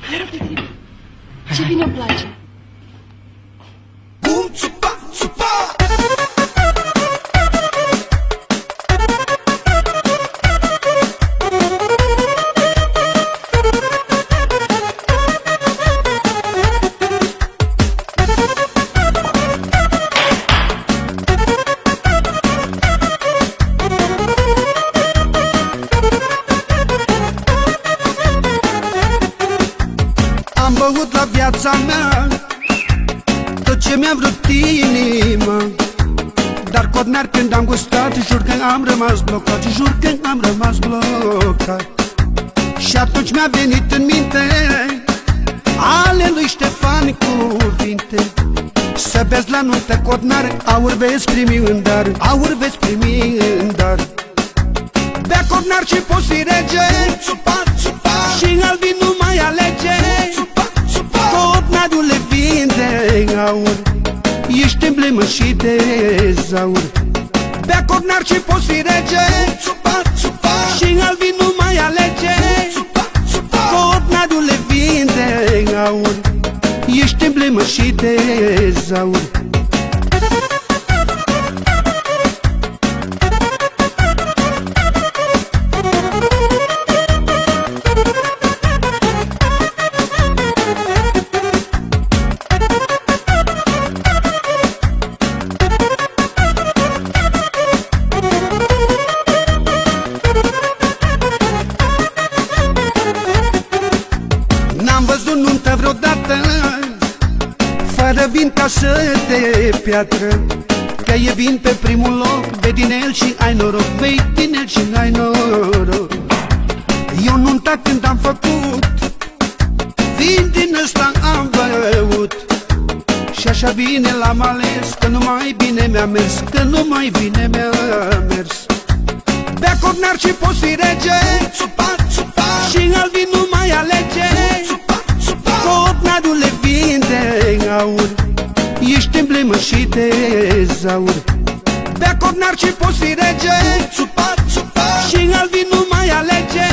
Hai repede. Ce bine îmi place. Am băut la viața mea tot ce mi-a vrut inima, dar codnar când am gustat, jur că am rămas blocat, jur că am rămas blocat. Și atunci mi-a venit în minte ale lui Ștefan cuvinte: să bezi la nuntă codnar, aur veți primi în dar, aur veți primi în dar. Bea codnar și poți fi rege, și al vin nu mai alege. Codnarule vin de aur, ești emblemă și de zaur. Bea codnar și poți fi rege, și al vin nu mai alege. Codnarule vin de aur, ești emblemă și de zaur. N-am văzut nuntă vreodată fără vin ca să de piatră, că e vin pe primul loc, bei din el și ai noroc, bei din el și ai noroc. Eu nunta când am făcut, vin din ăsta am băut, și așa bine l-am ales, că numai bine mi-a mers, că numai bine mi-a mers. Bea codnar și poți fi rege, și al vin nu mai alege. Codnarule vin de aur, ești emblemă și de zaur. Bea codnar și poți fi rege, și al vin nu mai alege.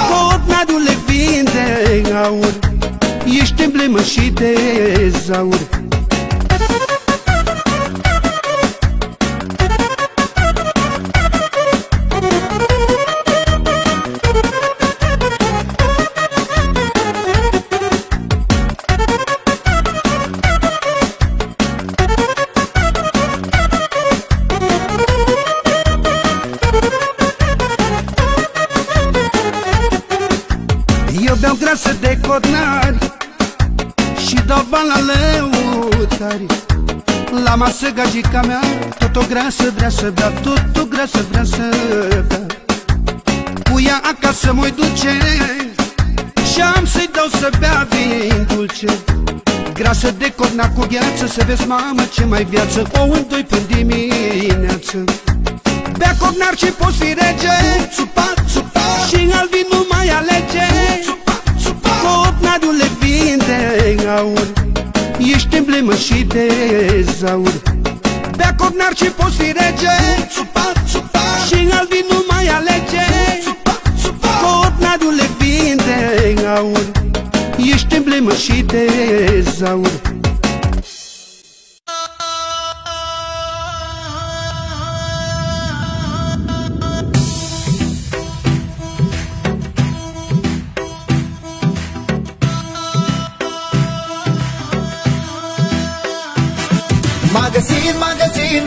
Codnarule vin de aur, ești emblemă și de zaur. Eu beau grasă de codnari și dau bani la lăutari. La masă gagica mea tot o grasă vrea să bea, tot o grasă vrea să bea. Cu ea acasă mă-i duce și am să-i dau să bea vin dulce. Grasă de codnar cu gheață, să vezi mamă ce mai viață, o în doi până dimineață. Bea codnar și poți fi rege, și al vin nu mai alege. Codnarule vin de aur, ești emblemă și de zaur. Bea codnar și poți fi rege, și al vin nu mai alege. Codnarule vin de aur, ești emblemă și de zaur.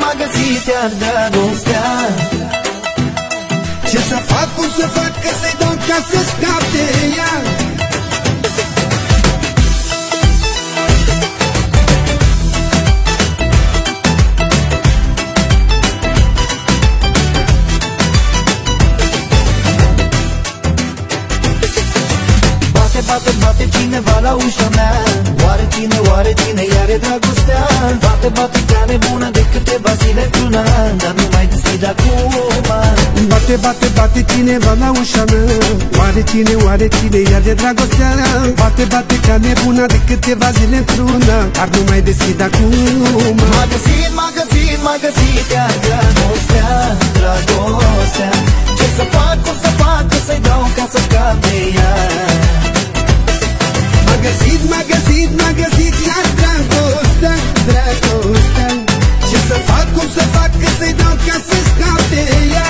M-a găsit iar dragostea. Ce să fac, cum să fac, că să-i dau ca să scap de ea? Bate, bate cineva la ușa mea. Oare cine are dragostea? Bate, bate ca nebună de câteva zile într-un an, dar nu mai deschid acum. Bate, bate, bate cineva la ușa mea. Oare cine are dragostea? Bate, bate ca nebună de câteva zile într-un an, dar nu mai deschid acum. M-a găsit iar dragostea. Ce să fac, cum să fac, că să-i dau ca să scap de ea? m-a găsit iar dragostea, dragostea. Ce să fac, cum să fac, că să-i dau ca să scape ea.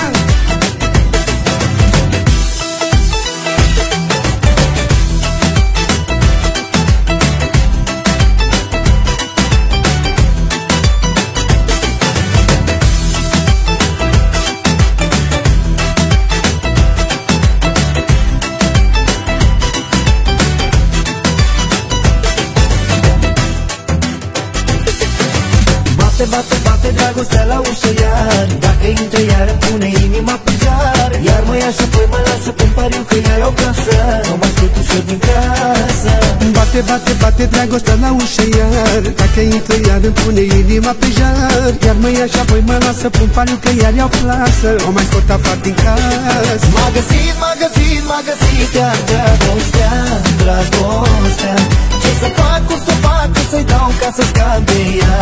Bate, bate dragostea la ușă iar. Dacă intră iar îmi pune inima pe jar. Iar mă ia și apoi mă lasă pe-n pariu că ea e o casă. Nu mai scot ușor din casă. Bate, bate, bate dragostea la ușă iar. Dacă intră iar îmi pune inima pe jar. Iar mă ia și apoi mă lasă pe-n pariu că ea e o casă. O mai scot afară din casă. M-a găsit, m-a găsit, m-a găsit iar dragostea, dragostea. Ce să fac, cum să fac, că să-i dau ca să scap de ea.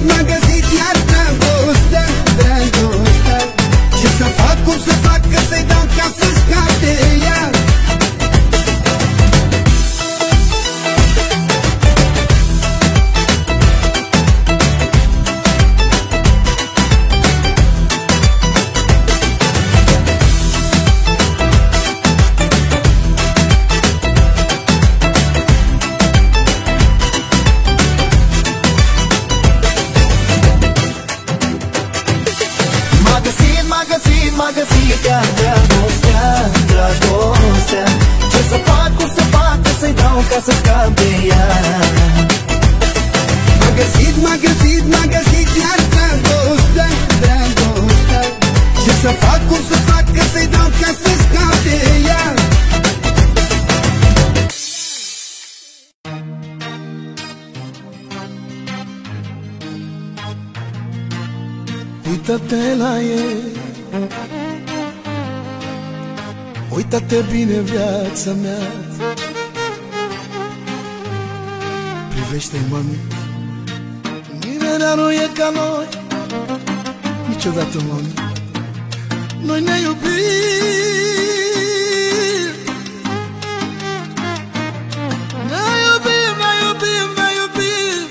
M-a găsit iar dragostea, dragostea. Ce să fac, cum să fac, că să-i dau ca să scape ea. M-a găsit iar dragostea, dragostea. Ce să fac, cum să fac, că să-i dau ca să scap de ea. M-a găsit iar dragostea, dragostea. Ce să fac, cum să fac, că să-i dau ca să scap de ea. Uită-te la ei, uită-te bine viața mea. Privește-i, mami, nimeni nu e ca noi, niciodată, mami. Noi ne iubim, ne iubim, ne iubim, ne iubim.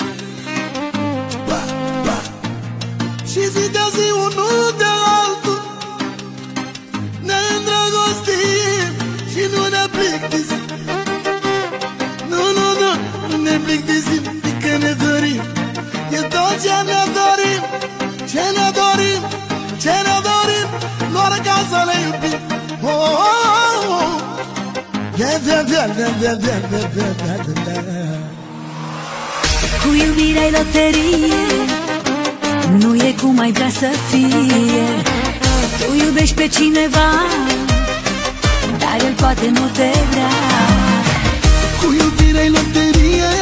Ba, ba. Și zi de zi unul de altul ne îndrăgostim și nu ne plictisim. Nu, nu, nu, nu ne plictisim, că ne dorim. E tot ce ne dorim, ce ne dorim, ce ne dorim, doar ca să le iubim. Oh, oh, oh. Cu iubirea-i loterie, nu e cum ai vrea să fie. Tu iubești pe cineva, dar el poate nu te vrea. Cu iubirea-i loterie,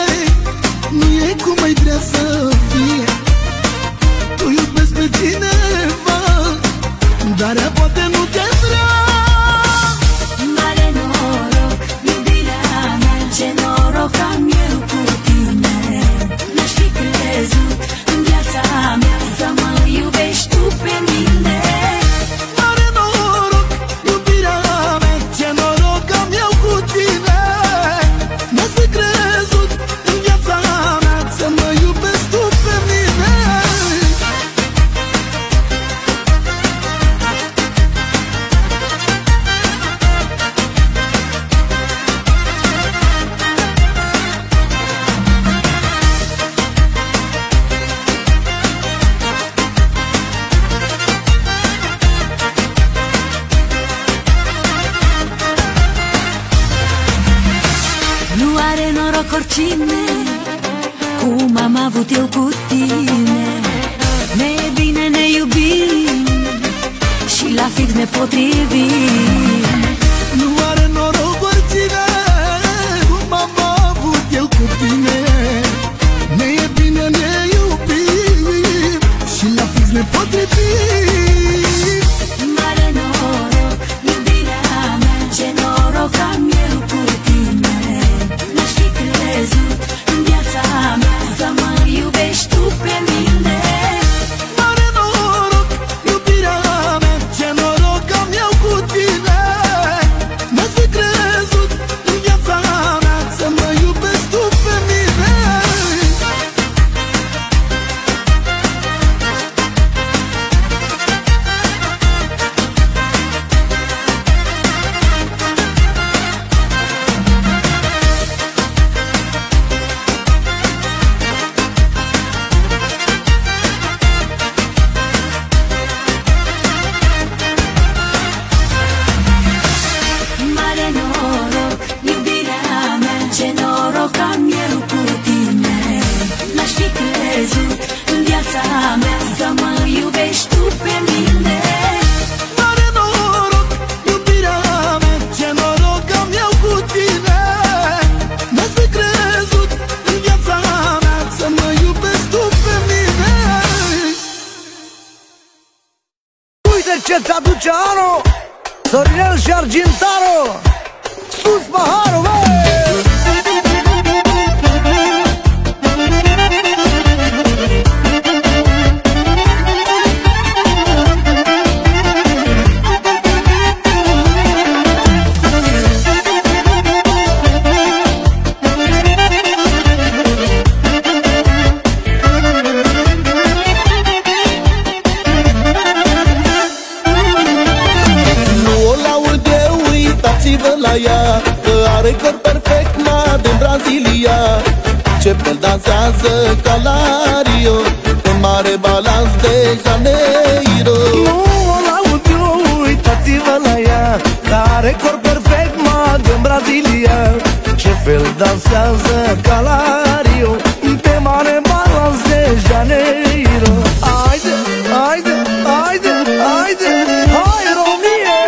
nu e cum ai vrea să fie. Tu iubești pe cineva, dar ea poate nu te vrea. Mare noroc, iubirea mea, ce noroc am eu cu tine. N-aș fi crezut în viața mea să mă iubești tu pe mine. Mare noroc, iubirea mea, ce noroc am eu cu tine. N-aș fi crezut în viața mea să mă iubești tu pe mine. Nu are noroc oricine, cum am avut eu cu tine. Ne e bine, ne iubim și la fix ne potrivim. Nu are noroc oricine, cum am avut eu cu tine. Ne e bine, ne iubim și la fix ne potrivim. Mare noroc, iubirea mea, ce noroc am eu cu tine. N-aș fi crezut în viața mea să mă iubești tu pe mine. Mare noroc, iubirea mea, ce noroc am eu cu tine. Sorinel și Argintaro, sus paharul, băi! Că are corp perfect, ma din Brazilia. Ce fel dansează ca Lario pe mare balans de Janeiro. Nu o laud eu, uitați-vă la ea, că are corp perfect, ma din Brazilia. Ce fel dansează ca Lario pe mare balans de Janeiro. Haide, haide, haide, haide, hai România!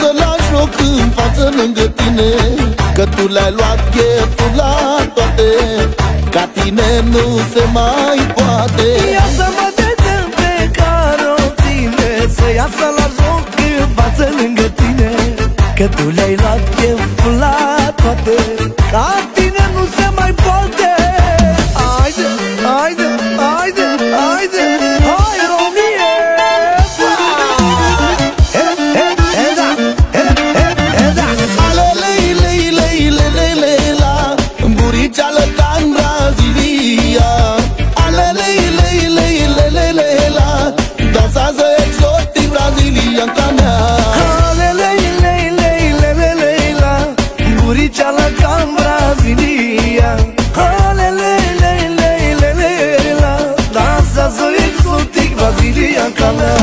Să lași loc în față lângă tine, că tu le-ai luat cheful la toate, ca tine nu se mai poate. Ia să mă vedem pe care o ține, să iasă la joc în față lângă tine, că tu le-ai luat cheful la toate, ca tine nu se mai poate. Haide, haide, haide, haide, hai România! Dansează exotic brazilianca mea. Alelei-lei-lei-lei-lei-la, buriceală ca-n Brazilia. Alelei-lei-lei-lei-la, dansează exotic brazilianca mea.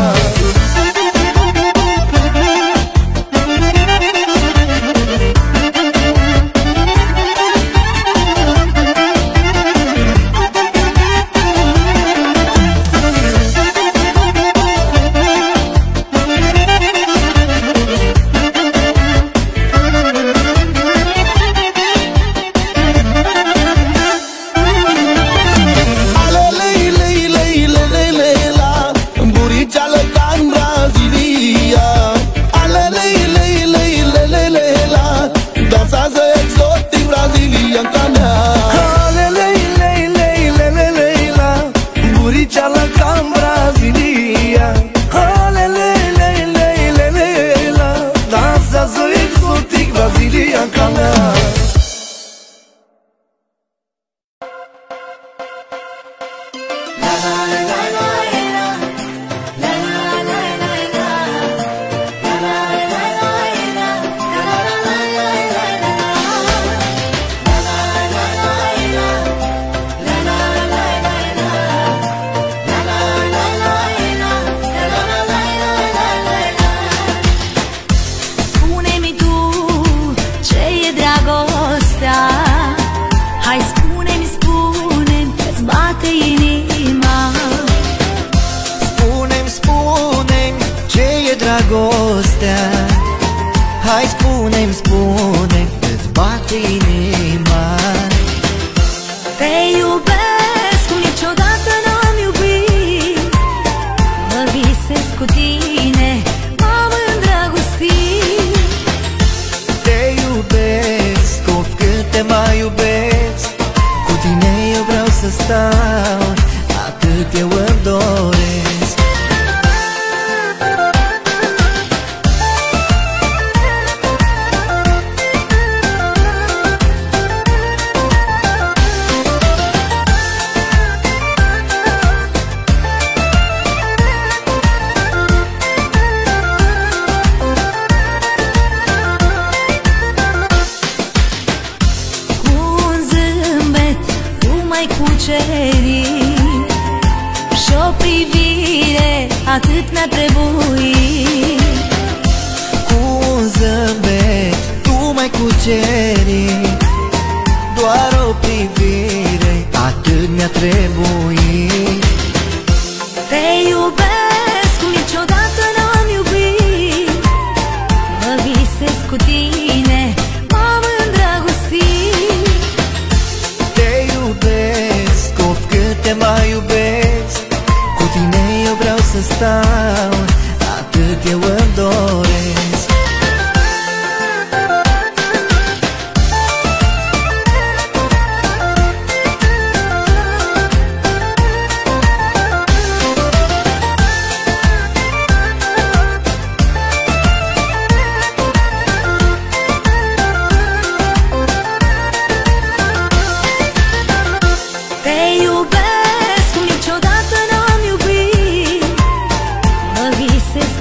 Dragostea, hai spune-mi, spune-mi, îți bate inima. Te iubesc cum niciodată n-am iubit, mă visez cu tine, m-am îndrăgostit. Te iubesc, of cât te mai iubesc, cu tine eu vreau să stau, atât eu îmi doresc. ceri și-o privire atât mi-a trebuit. Cu un zâmbet tu m-ai cucerit, doar o privire atât mi-a trebuit. Te iubesc cum niciodată n-am iubit, mă visez cu tine, m-am îndrăgostit. Te iubesc, of cât te mai iubesc, cu tine eu vreau să stau, atât eu îmi doresc.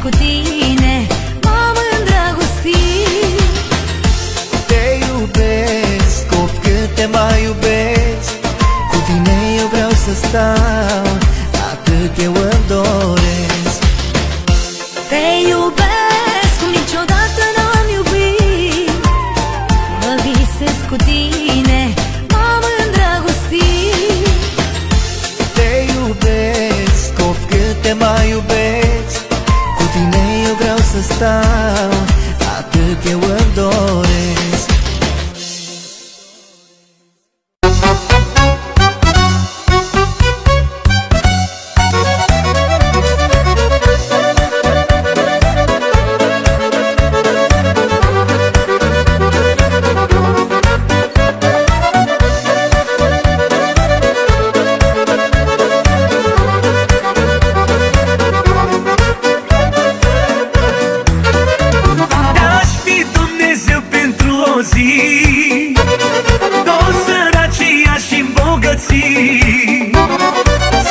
Cu tine m-am îndrăgostit. Te iubesc, of cât te mai iubesc, cu tine eu vreau să stau, atât eu îmi doresc. Te iubesc cum niciodată n-am iubit, mă visez cu tine, m-am îndrăgostit. Te iubesc, of cât te mai iubesc, cu tine eu vreau să stau, atât eu îmi doresc.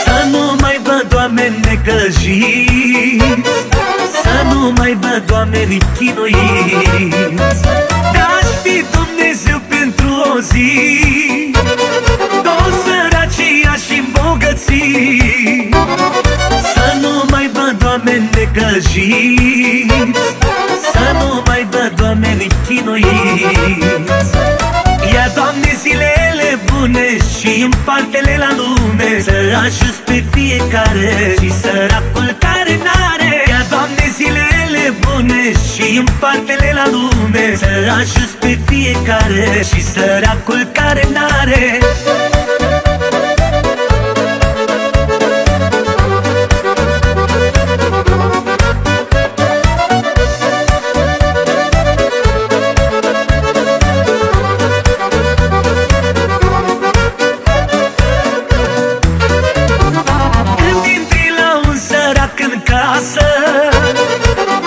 Să nu mai văd oameni necăjiți, să nu mai văd oameni chinuiți. Aș fi Dumnezeu pentru o zi, toți sărăcia și îmbogățiți. Să nu mai văd oameni necăjiți, să nu mai văd oameni chinuiți. Ia, Doamne, zilele bune și împarte-le la lume, să ajuți pe fiecare și săracul care n-are. Ia, Doamne, zilele bune și împarte-le la lume, să ajuți pe fiecare și săracul care n-are.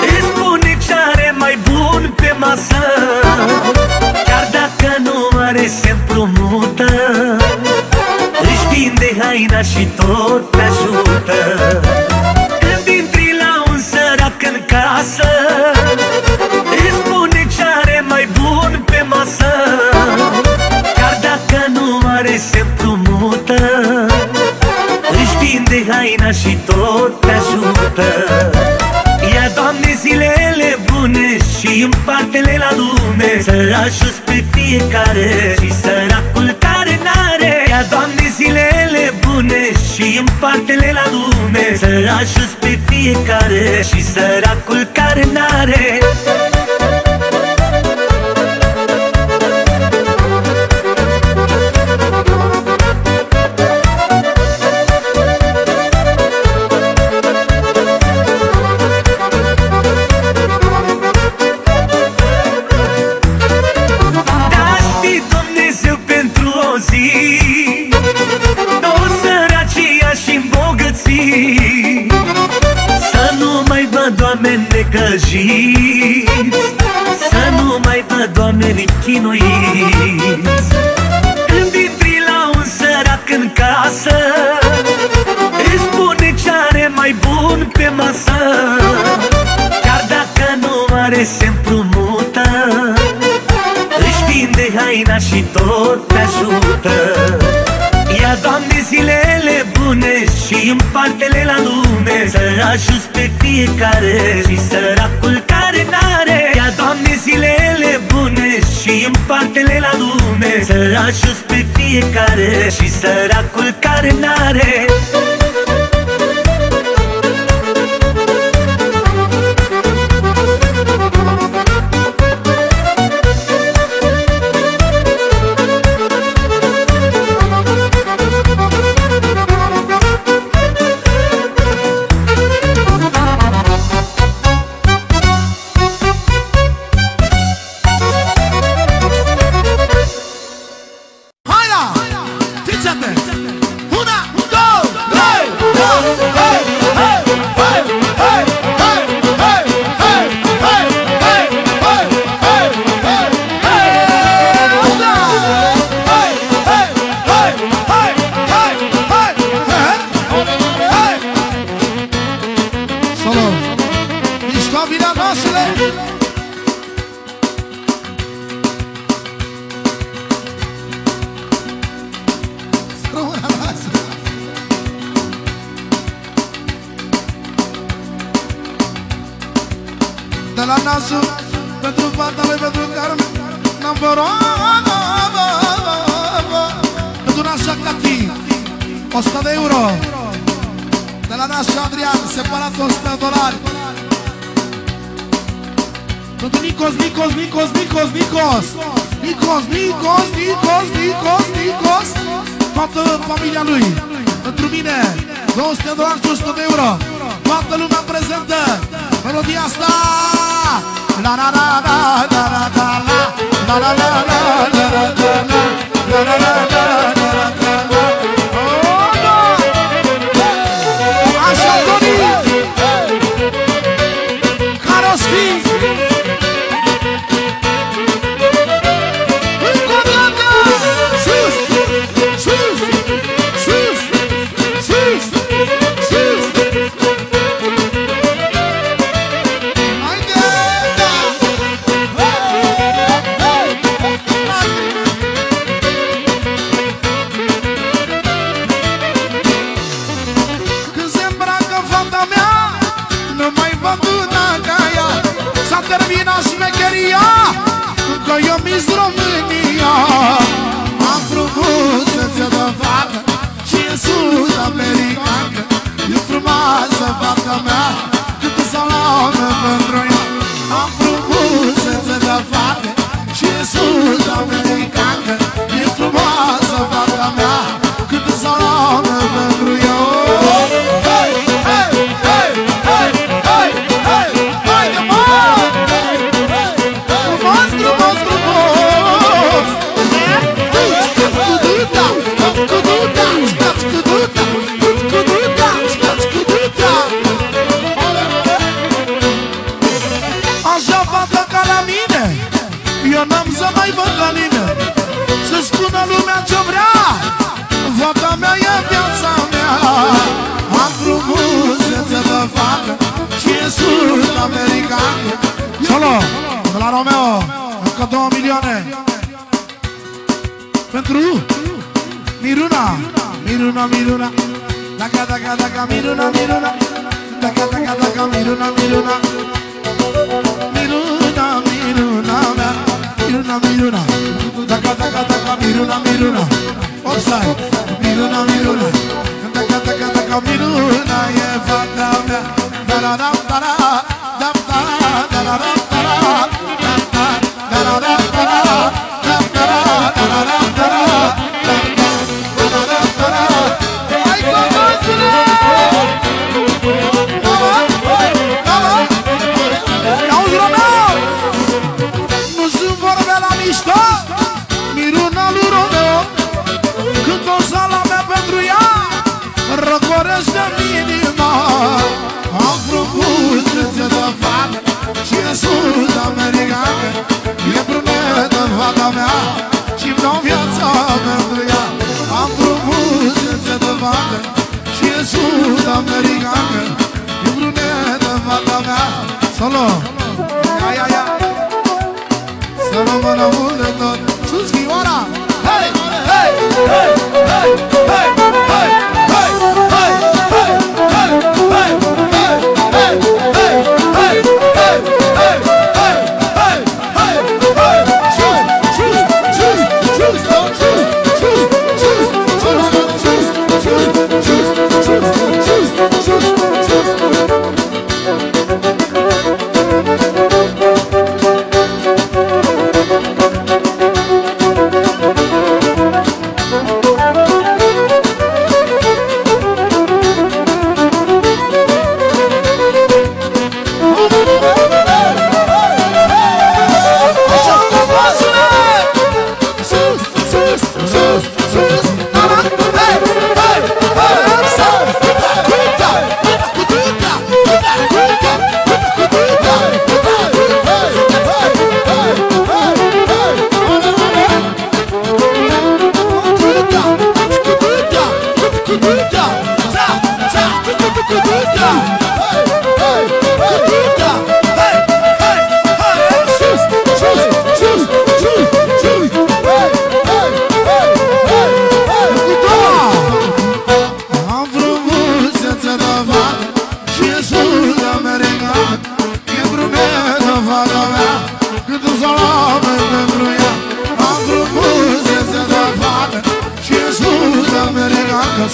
Îți spune ce are mai bun pe masă, chiar dacă nu are se împrumută. Își vinde haina și tot te ajută. Când intri la un sărac în casă, îți spune ce are mai bun pe masă, chiar dacă nu are se împrumută. Își vinde haina și tot te ajută. Ia, Doamne, zilele bune și împarte-le la lume, să ajuți pe fiecare și săracul care n-are. Ia, Doamne, zilele bune și împarte-le la lume, să ajuți pe fiecare și săracul care n-are. Oameni necăjiți, să nu mai văd oameni chinuiți. Când intri la un sărac în casă, îți spune ce are mai bun pe masă, chiar dacă nu are se împrumută. Își vinde haina și tot te ajută. Ia, Doamne, și împarte-le la lume. Să ajuți pe fiecare și săracul care n-are. Ia, Doamne, zilele bune și împarte-le la lume. Să ajuți pe fiecare și săracul care n-are. De la nasul, pentru fata lui, pentru Carmen, number one. Pentru nasul Cati, 100 de euro. De la nasul Adrian, separat $100. Pentru Nicos, Nicos, Nicos, Nicos, Nicos, Nicos, Nicos, Nicos, Nicos, Nicos, toată familia lui. Pentru mine, $200 și 100 de euro. Toată lumea prezentă. Melodia asta. La la la la la la la la la la la la la la la la la. Așa, Toni! Care-o fi? Încă o dată! Sus! Sus! Sus! Sus! Sus! Termina șmecheria, că eu mi-s România. Am frumusețe de fată și e sud-americană. E frumoasă fata mea, cât salame pentru ea. Am frumusețe de fată și e sud-americană. E frumoasă fata mea, cât salame pentru ea. Hey, hey, hey, hey, hey, hey, hey, de mă! Așa fată ca la mine, eu n-am să mai văd la mine. Să spună lumea ce vrea, fata mea e viața mea. Am frumusețe de fată și e sud-americană. Solo, de la Romeo, încă 2 milioane. Pentru Miruna, Miruna, Miruna. Daca, daca, daca, Miruna, Miruna. Daca, daca, daca, Miruna, Miruna. Miruna, Miruna, Miruna, Miruna. Daca, daca, daca, Miruna, Miruna. Offside, Miruna, Miruna. Daca, daca, daca, Miruna, e fata mea. Da, da, da, da, da, da, da, da, da, nu sunt vorbe la mișto, Miruna lui Romeo. Când o salame pentru ea, răcorește-mi inima. Am frumusețe de fată și e sud-americană. E brunetă fata mea și-mi dau viața pentru ea. Am frumusețe de fată și e sud-americană. E brunetă fata mea. Solo! Ia, ia, ia! Să rămână mult de tot. Sus, Chioara! Hei! Hei! Hei! Hei! Hei! Hei! Hei!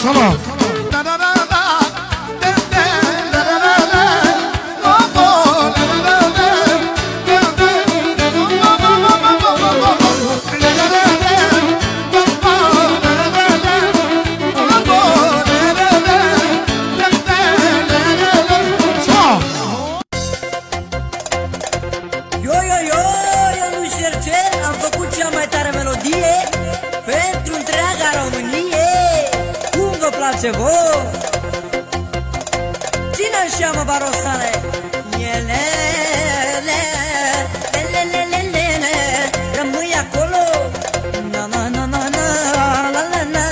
solo. Ține-n seama, barosane, rămâi acolo. Na na na na na la la na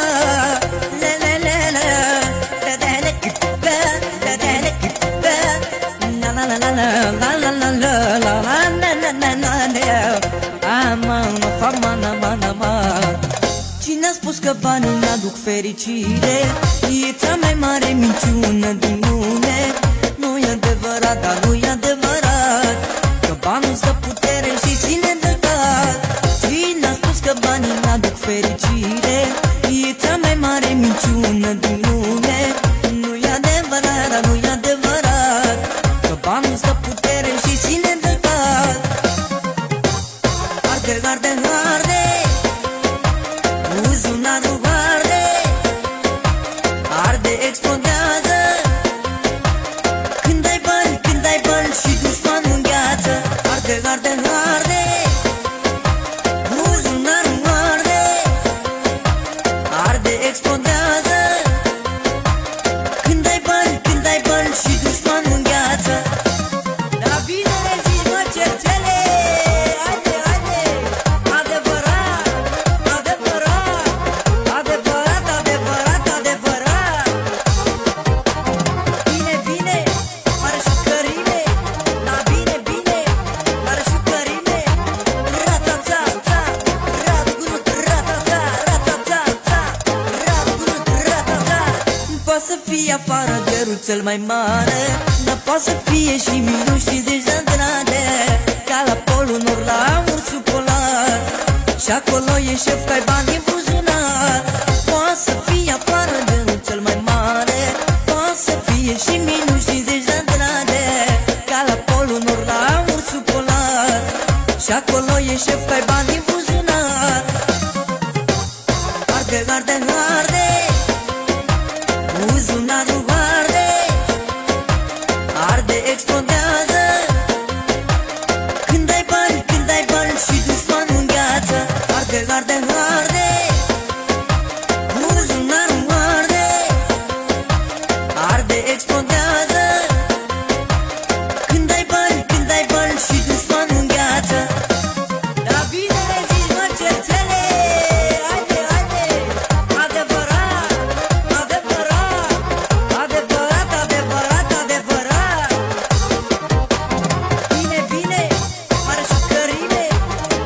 Cine a spus că banii n-aduc fericire? E cea mai mare minciună din lume. Nu-i adevărat, dar nu-i adevărat că banul stă putere și ține de dat. Cine a spus că banii n-aduc fericire? E cea mai mare minciună din lume. Nu-i adevărat, dar nu-i adevărat că banul stă putere și ține de dat. Arde, arde, arde, buzunarul arde, arde, explodează. Când ai bani și dușmanul îngheață. Arde, arde, arde, buzunarul arde, arde, explodează. Când ai bani și dușmanul îngheață. Da bine le zici, mă, cercele. Haide, haide, adevărat, adevărat, adevărat, adevărat, adevărat. Bine, bine, mare șucărime. Da bine, bine, mare șucărime. Rata-ta-ta, rata-gut, rata-ta, rata-ta-ta, rata-gut, rata-ta. Poate să fie afară gerul cel mai mare, dar poate să fie și minuni și zeci de grade. Ca la polul nord la ursul polar, și acolo e șef că ai bani în buzunar. Poate să fie afară gerul cel mai mare, poate să fie și minuni și zeci de grade. Ca la polul nord la ursul polar, și acolo e șef că ai bani în buzunar. Arde, arde, arde, buzunarul arde, arde, explodează. Când ai bani și dușmanul îngheață. Arde, arde, arde, buzunarul arde, arde, explodează. Când ai bani și dușmanul îngheață. Da bine le zici, mă, cercele. Haide, haide, adevărat, adevărat, adevărat, adevărat, adevărat. Bine, bine, mare șucărime.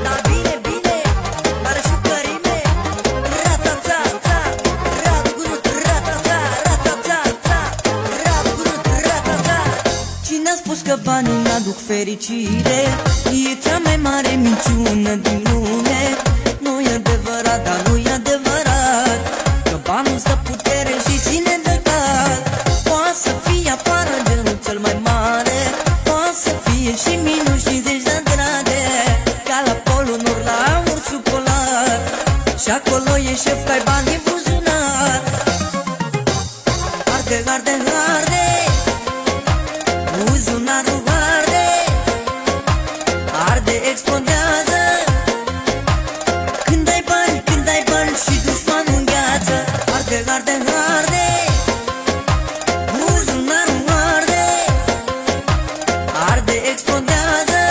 Da bine, bine, mare șucărime. Rata-ta-ta, rata-gut, rata-ta, rata-ta-ta, rata-gut, rata-ta. Cine a spus că banii n-aduc fericire? E cea mai mare minciună din lume. Nu-i adevărat, dar nu-i adevărat că banul stă putere și ține de dat. Poate să fie afară genul cel mai mare, poate să fie și minus 50 de grade. Ca la polul nord la ursul polar, și acolo e șef că ai bani în buzunar. Arde, arde, arde, buzunarul arde, arde, explodează. Când ai bani și dușmanul îngheață. Arde, arde, arde, buzunarul arde, arde, explodează.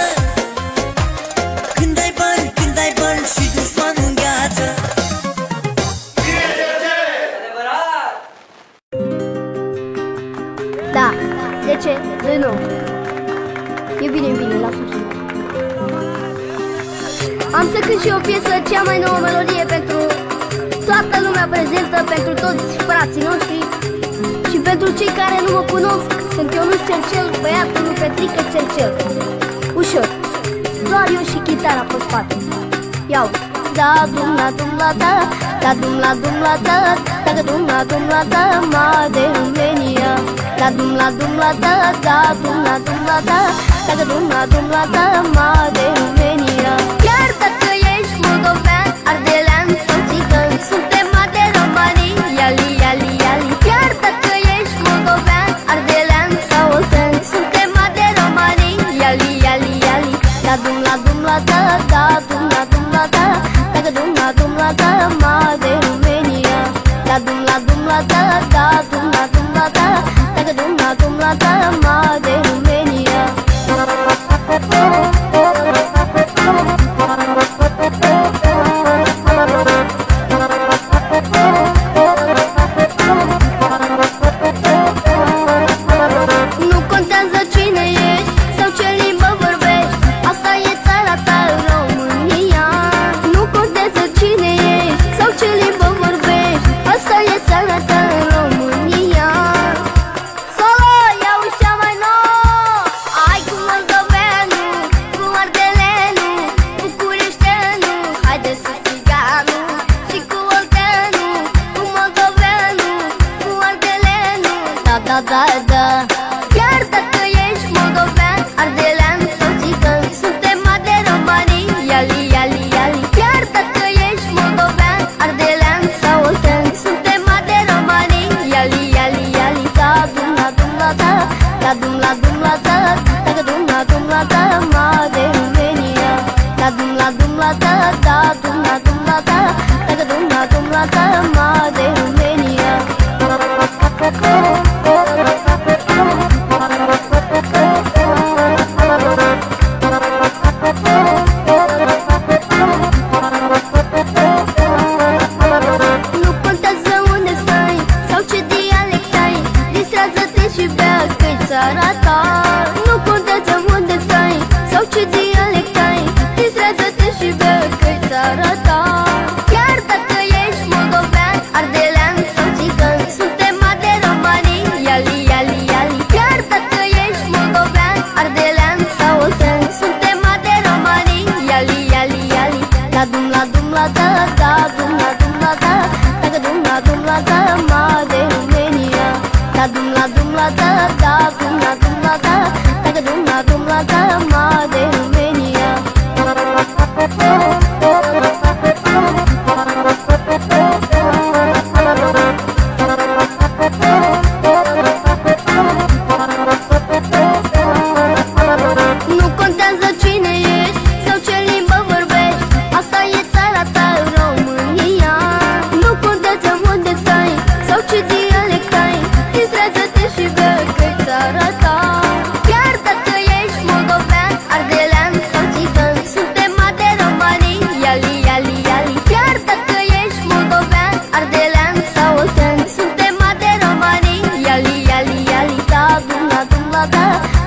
Când ai bani și dușmanul îngheață. Da, de ce? De nu. E bine, bine, lasă-o. Am să cânt și o piesă, cea mai nouă melodie pentru toată lumea prezentă, pentru toți frații noștri și pentru cei care nu mă cunosc. Sunt Ionuț Cercel, băiatul lui Petrică Cercel. Ușor, doar eu și chitara pe spate. Iau. da dum la dum la da, da dum la dum la da, da dum la dum la da, ma de România. Da dum la dum la da, da dum la dum la da, da dum la dum la da, ma de România. Chiar dacă ești moldovean, ardelean sau țigan, suntem de romanii, iali, iali, iali. Chiar dacă ești moldovean, ardelean sau oltean, suntem de romanii, iali, iali, iali. Da dum la dum la da, da dum la dum la da, da dum la da, ma de România. Da dum la dum la da, da dum la dum la da, da dum la da, ma de România. Nu contează cine ești sau ce limbă vorbești, asta e țara ta, România. Nu contează cine ești sau ce limbă vorbești, asta e țara ta, România. Solo, ia uși cea mai nouă, ai cu moldoveanu, cu ardeleanu, bucureșteanu, haide să țiganu, și cu olteanu, cu moldoveanu, cu ardeleanu, da, da, da, da. Chiar dacă ești moldovean, ardelean sau țigan, suntem de romanii, iali, iali, iali. Chiar dacă ești moldovean, ardelean sau oltean, suntem de romanii, iali, iali, iali. Da dum la dum la da, da dum la dum la da, da dum la da, ma de România. Da dum la dum la da, da dum la dum la da, da dum la da, ma de România. Nu contează unde stai sau ce dialect ai, distrează-te și bea că-i țara ta. Nu contează unde stai sau ce dialect ai, distrează-te și bea că-i țara ta. Chiar dacă ești moldovean, ardelean sau țigan, suntem de romanii, iali, iali, iali. Chiar dacă ești moldovean, ardelean sau oltean, suntem de romanii, iali, iali, iali. Da dum la dum la da, da dum la dum la da, da dum la da, ma de România. Da dum la dum la da, da dum la dum la da, da dum la da, ma de România. Nu contează cine ești sau ce limbă vorbești, asta e țara ta, România. Nu contează unde stai sau ce dialect ai, distrează-te și bea că-i țara ta. Chiar dacă ești moldovean, ardelean sau țigan, suntem de romanii, iali, iali, iali. Chiar dacă ești moldovean, ardelean sau oltean, suntem de romanii, iali, iali, iali. Da dum la dum la da,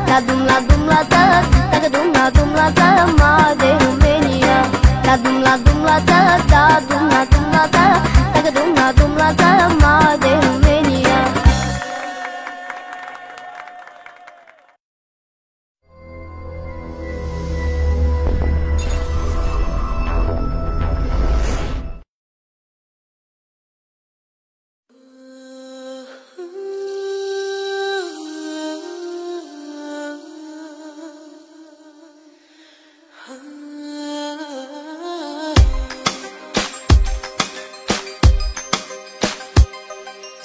da dum la dum la da, da dum la da, ma de România. Da dum la dum la da, da dum la dum la da, da dum la da, ma de România.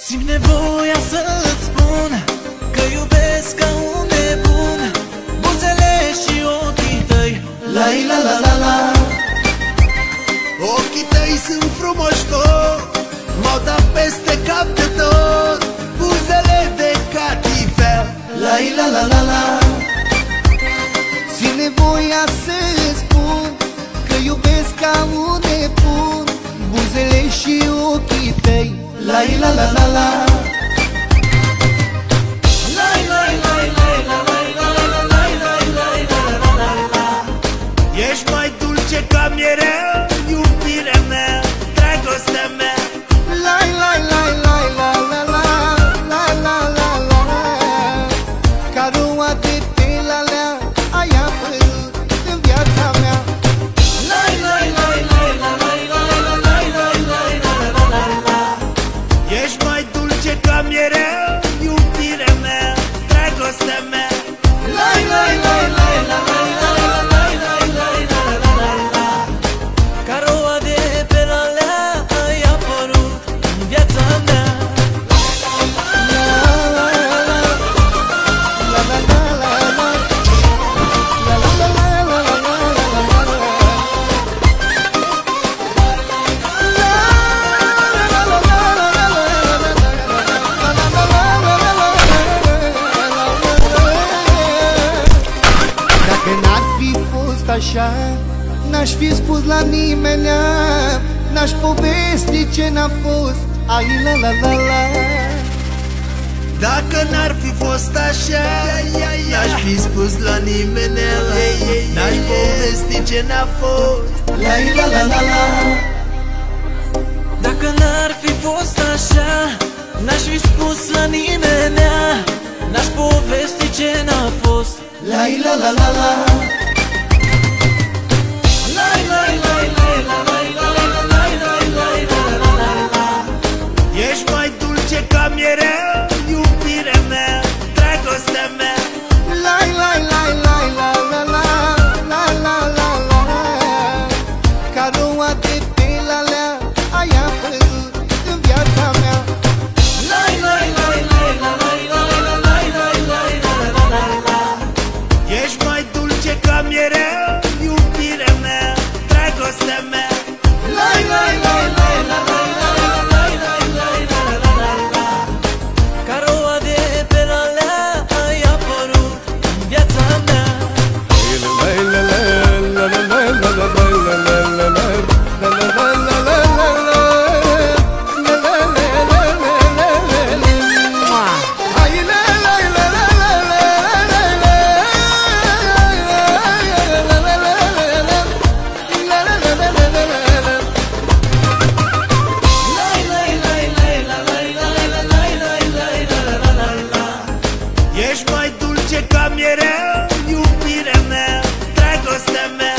Simt nevoia să-ți spun că iubesc ca un nebun buzele și ochii tăi, la la la la la. Ochii tăi sunt frumoși tot, m-au dat peste cap de tot, buzele de catifel, La la la la la. Simt nevoia să-ți spun că iubesc ca un nebun buzele și ochii tăi, La la la la la. ești mai dulce ca mierea, iubirea mea, dragostea mea. la la la la la la la la la la la la. Ca roade de la lea ai apărut în viața mea. La la la la la la. așa, n-aș fi spus la nimenea, n-aș povesti ce n-a fost. Ai la la la la. Dacă n-ar fi fost așa, n-aș fi spus la nimenea, n-aș povesti ce n-a fost. La la la la la. Dacă n-ar fi fost așa, n-aș fi spus la nimenea, n-aș povesti ce n-a fost. La la la la la. Ești mai dulce ca mierea, iubirea mea, dragostea mea. La la la la la la la la la la la. Ca roa de pe la lea, ai apărut în viața mea. La la la la la la la la la la la la la. Ești mai dulce ca mierea, iubirea mea, dragostea mea. La la la la la la. Ești mai dulce ca mierea, iubirea mea, dragostea mea.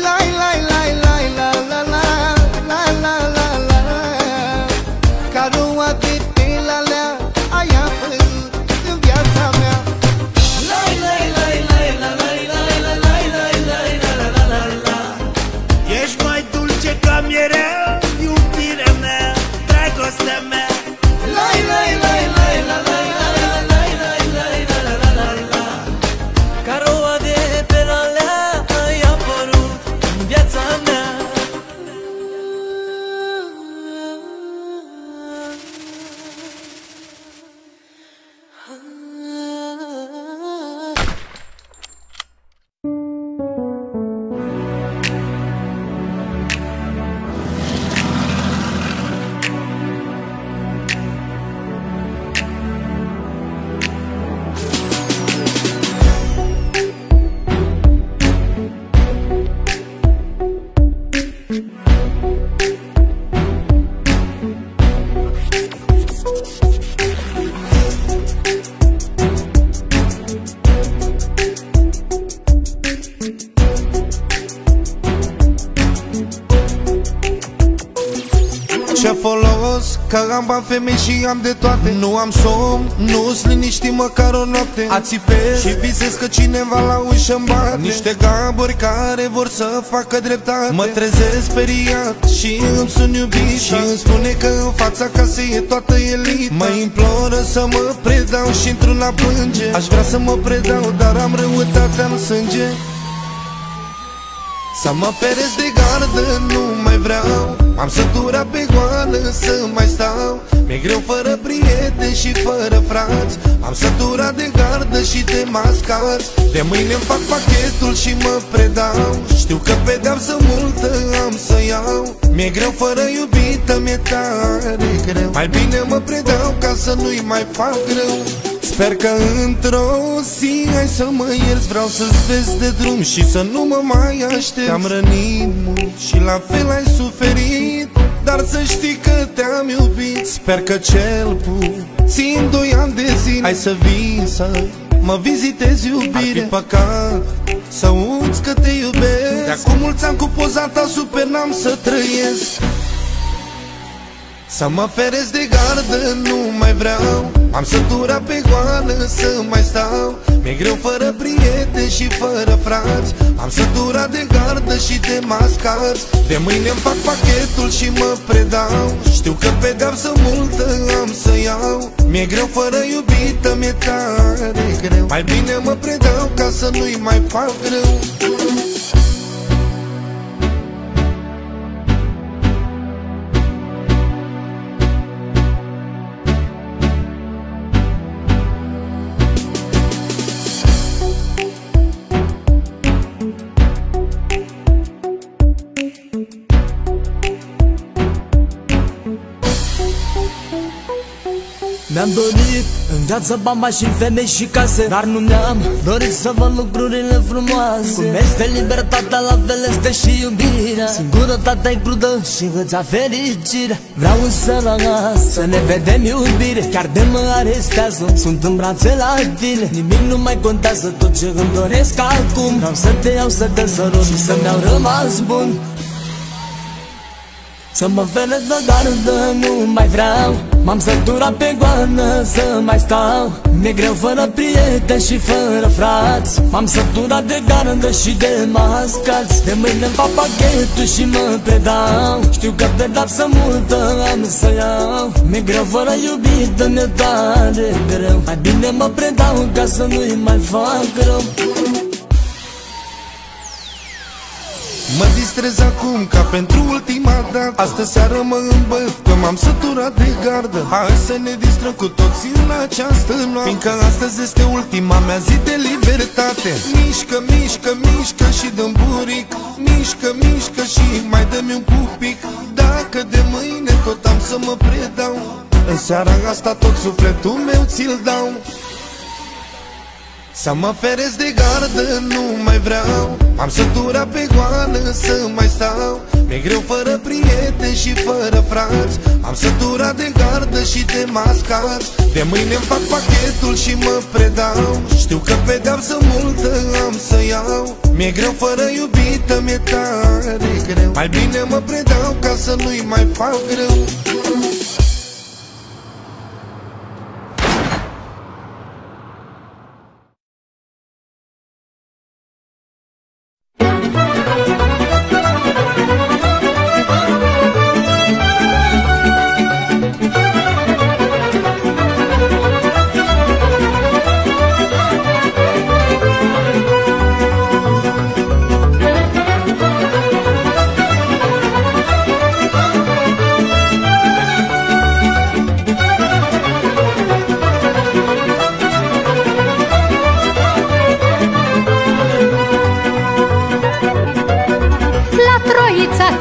La la la la la la la la la la la. Ca roa de pe la lea, ai apărut în viața mea. La la la la la la la la la la la la. Ești mai dulce ca mierea, iubirea mea, dragostea mea. La la la la la la. Ce folos că am bani, femei și am de toate. Nu am somn, nu-s liniștit măcar o noapte. Ațipez și visez că cineva la ușă-mi bate. Niște gaburi care vor să facă dreptate. Mă trezesc speriat și îmi sun iubit și îmi spune că în fața casei e toată elita. Mă imploră să mă predau și într-una plânge. Aș vrea să mă predau, dar am răutatea în sânge. Să mă feresc de gardă, nu mai vreau. M-am săturat pe goală să mai stau. Mi-e greu fără prieteni și fără frați. M-am săturat de gardă și de mascați. De mâine-mi fac pachetul și mă predau. Știu că pedeapsă multă am să iau. Mi-e greu fără iubită, mi-e tare greu. Mai bine mă predau ca să nu-i mai fac greu. Sper că într-o zi ai să mă ierți. Vreau să-ți vezi de drum și să nu mă mai aștept. Te-am rănit mult și la fel ai suferit, dar să știi că te-am iubit. Sper că cel puțin 2 ani de zile ai să vii să mă vizitezi, iubire. Ar fi păcat să uiți că te iubesc. De acum mulți ani cu poza ta super n-am să trăiesc. Să mă feresc de gardă, nu mai vreau. M-am săturat pe goală să mai stau. Mi-e greu fără prieteni și fără frați. M-am săturat de gardă și de mascați. De mâine-mi fac pachetul și mă predau. Știu că pedeapsă multă am să iau. Mi-e greu fără iubită, mi-e tare greu. Mai bine mă predau ca să nu-i mai fac greu. Mi-am dorit în viață bani, mașini, femei și case, dar nu mi-am dorit să văd lucrurile frumoase. Cum este libertatea, la fel este și iubirea. Singurătatea e crudă și îți ia fericirea. Vreau însă la nas să ne vedem iubire. Chiar de mă arestează, sunt în brațe la tine. Nimic nu mai contează, tot ce îmi doresc acum. Vreau să te iau, să te sărut și să-mi iau rămas bun. Să mă vede de gardă, nu mai vreau. M-am săturat pe goană să mai stau. Mi-e greu fără prieteni și fără frați. M-am săturat de gardă și de mascați. De mâine-mi fac pachetul și mă predau. Știu că pedeapsă multă am să iau. Mi-e greu fără iubită, mi-e tare greu. Mai bine mă predau ca să nu-i mai fac rău. Mă distrez acum ca pentru ultima dată. Astă seară mă îmbăt că m-am săturat de gardă. Hai să ne distrăm cu toții în această noapte, fiindcă astăzi este ultima mea zi de libertate. Mișcă, mișcă, mișcă și dă-mi buric. Mișcă, mișcă și mai dă-mi un pupic. Dacă de mâine tot am să mă predau, în seara asta tot sufletul meu ți-l dau. Să mă feresc de gardă, nu mai vreau. M-am săturat pe goană să mai stau. Mi-e greu fără prieteni și fără frați. Am săturat de gardă și de mascați. De mâine-mi fac pachetul și mă predau. Știu că pedeapsă multă am să iau. Mi-e greu fără iubită, mi-e tare greu. Mai bine mă predau ca să nu-i mai fac greu.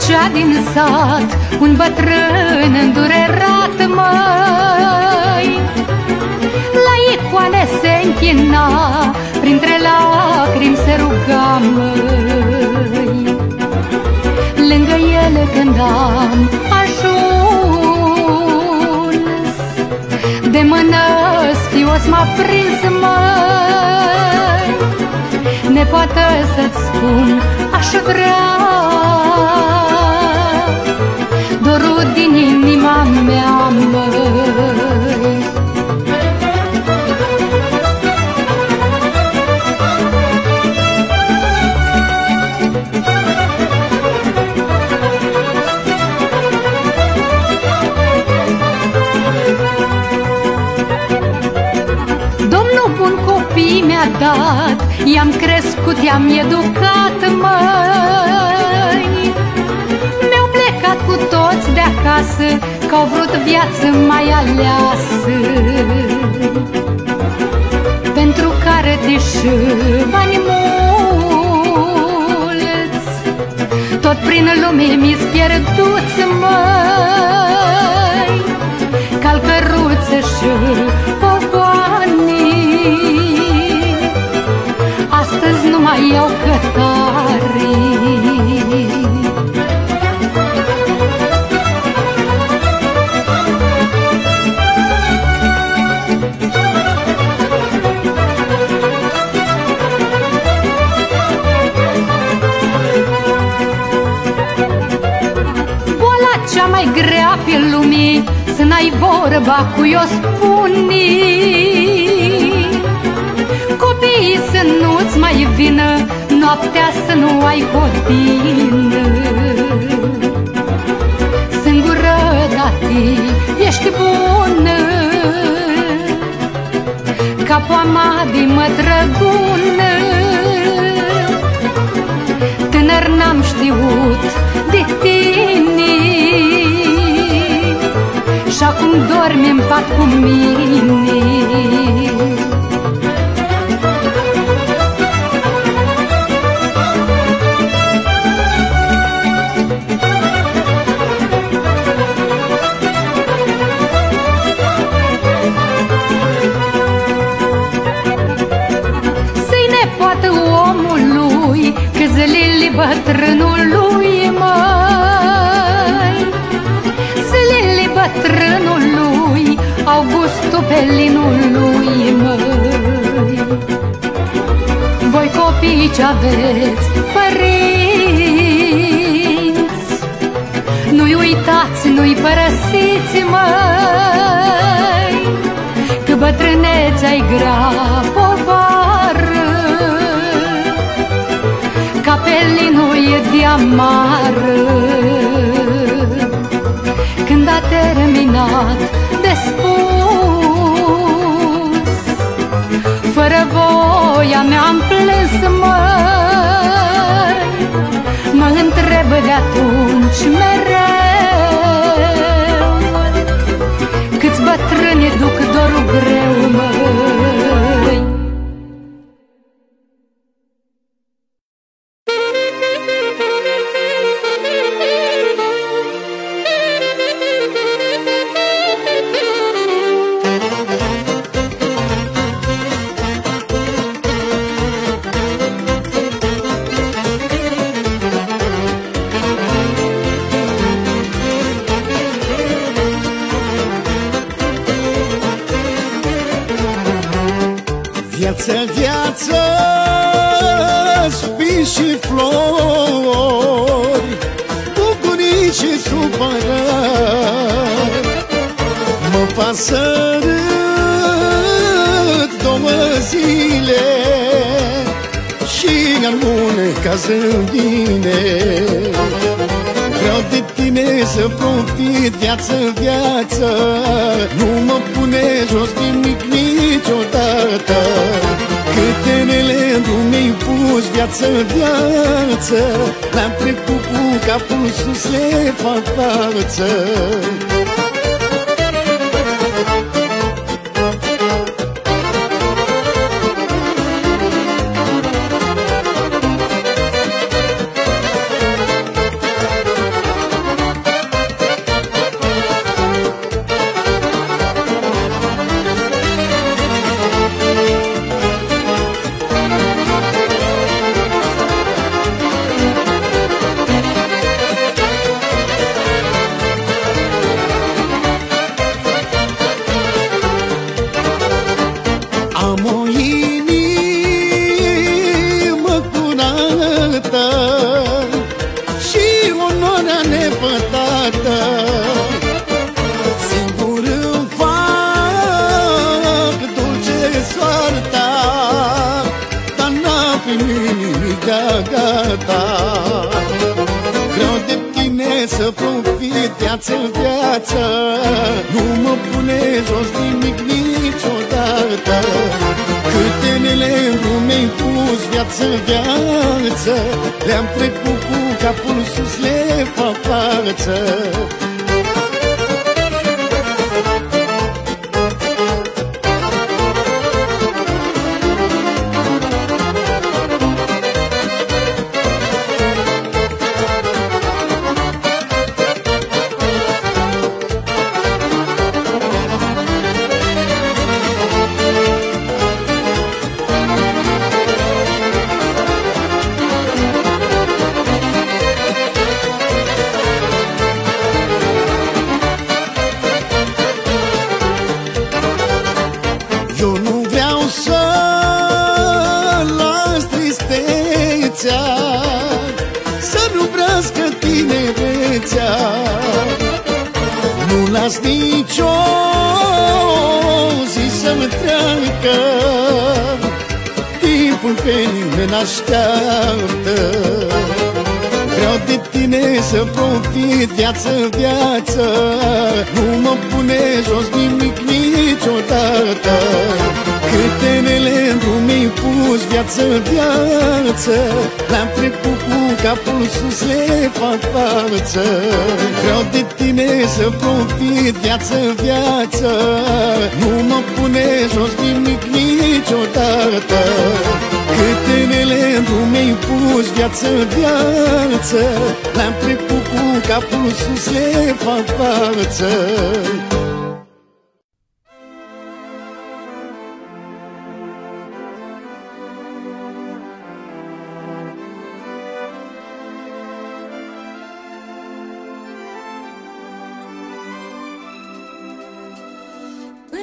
Cea din sat, un bătrân îndurerat, măi, la icoane se închina, printre lacrimi se ruga, măi. Lângă ele când am ajuns, de mână sfios m-a prins, măi. Nepoată, să-ți spun, aș vrea dorul din inima mea, măi. Domnul bun copii mi-a dat, i-am crescut, i-am educat, măi. Mi-au plecat cu toți de acasă, că-au vrut viață mai aleasă, pentru care deși bani mulți, tot prin lume mi-s pierduți, măi. Calcăruță și pogoane astăzi nu mai iau cătare. Boala cea mai grea pe lume, să n-ai vorba cu o spune. Copiii să nu-ți mai vină, noaptea să nu ai hodină. Singurătate ești bună, ca poama de mătrăgună. Tânăr n-am știut de tine, și acum dormi în pat cu mine. bătrânului, măi, zilele bătrânului au gustul pelinului, măi. Voi copii ce-aveți părinți, nu-i uitați, nu-i părăsiți, măi, că bătrânețea-i grea povară, ca pelinul e de amară. Când a terminat de spus, fără voia mi-am plâns, măi, mă întrebă de atunci mereu, câți bătrâni duc dorul greu, măi. Viață, viață, spini și flori, bucurii și supărări, mă fac să râd 2 zile și alunecaz în bine. Vreau de tine să profit, viață, viață, nu mă pune jos nimic niciodată. Câtenele în drum-mi pus, viață, viață, le-am trecut cu capul sus, le fac față. Să profit, viață, viață, nu mă pune jos nimic niciodată. Câtenele în drum-mi pus, viață, viață, le-am trecut cu capul sus, le fac față. Nu las nicio zi să-mi treacă, timpul pe nimeni n-așteaptă. Vreau de tine să profit, viață, viață, nu mă pune jos nimic niciodată. Câtenele în drum-mi pus, viață, viață, le-am trecut cu capul sus, le fac față. Vreau de tine să profit, viață, viață, nu mă pune jos nimic niciodată. Câtenele în drum-mi pus, viață, viață, le-am trecut cu capul sus, le fac față.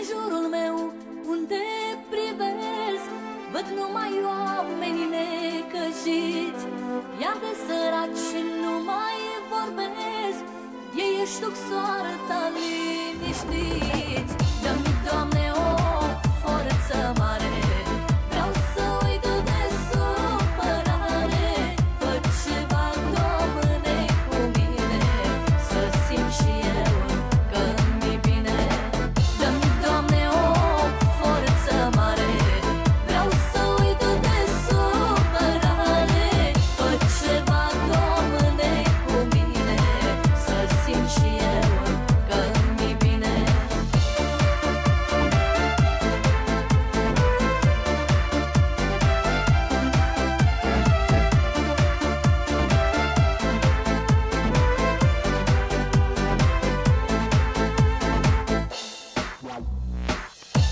jurul meu unde privesc, văd numai oamenii necăjiți, iar de săraci nu mai vorbesc. Ei își duc soarta liniștiți. Dă-mi, Doamne, o forță mare, vreau să uit de supărare. Fă ceva, Doamne, cu mine, să simt și eu că-mi bine. Dă-mi, Doamne, o forță mare, vreau să uit de supărare. Fă ceva, Doamne, cu mine, să simt și eu că-mi bine.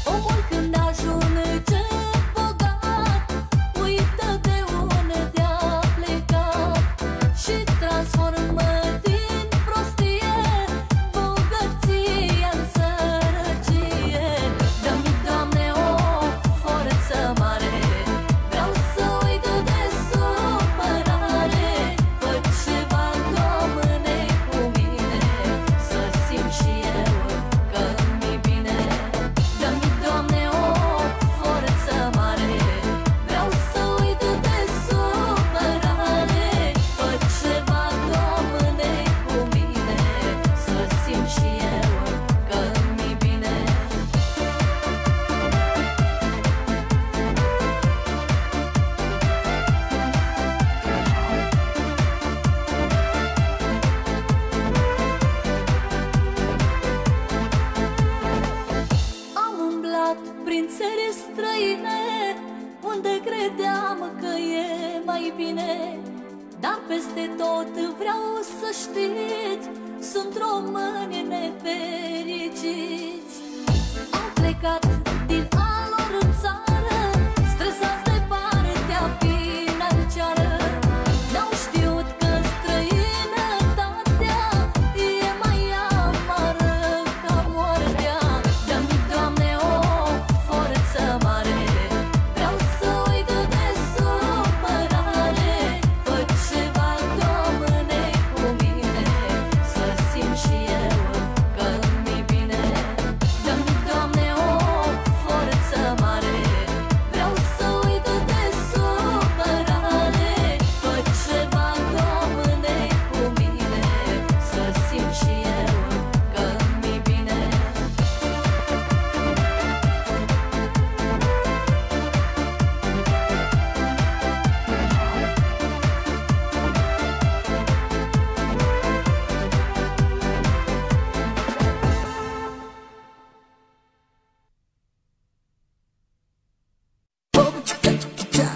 Omul când ajunge bogat, uită de unde a plecat și transformă din prostie bogăția în sărăcie. Dă-mi, Doamne, o forță mare, vreau să uit de supărare. Fă ceva, Doamne, cu mine, să simt și eu că-mi bine. Dă-mi, Doamne, o forță mare, vreau să uit de supărare. Fă ceva, Doamne, cu mine, să simt și eu că-mi bine. Am umblat prin țări străine, unde credeam că e mai bine, dar peste tot vreau să știți, sunt români nefericiți. Au plecat din a lor țară, stresați de partea financiară. N-au știut că străinătatea e mai amară ca moartea. Dă-mi, Doamne, o forță mare, vreau să uit de supărare. Fă ceva, Doamne, cu mine, să simt și eu că-mi bine. Dă-mi, Doamne, o forță mare, vreau să uit de supărare. Fă ceva, Doamne, cu mine, să simt și eu că-mi bine. Hop, chica, chica,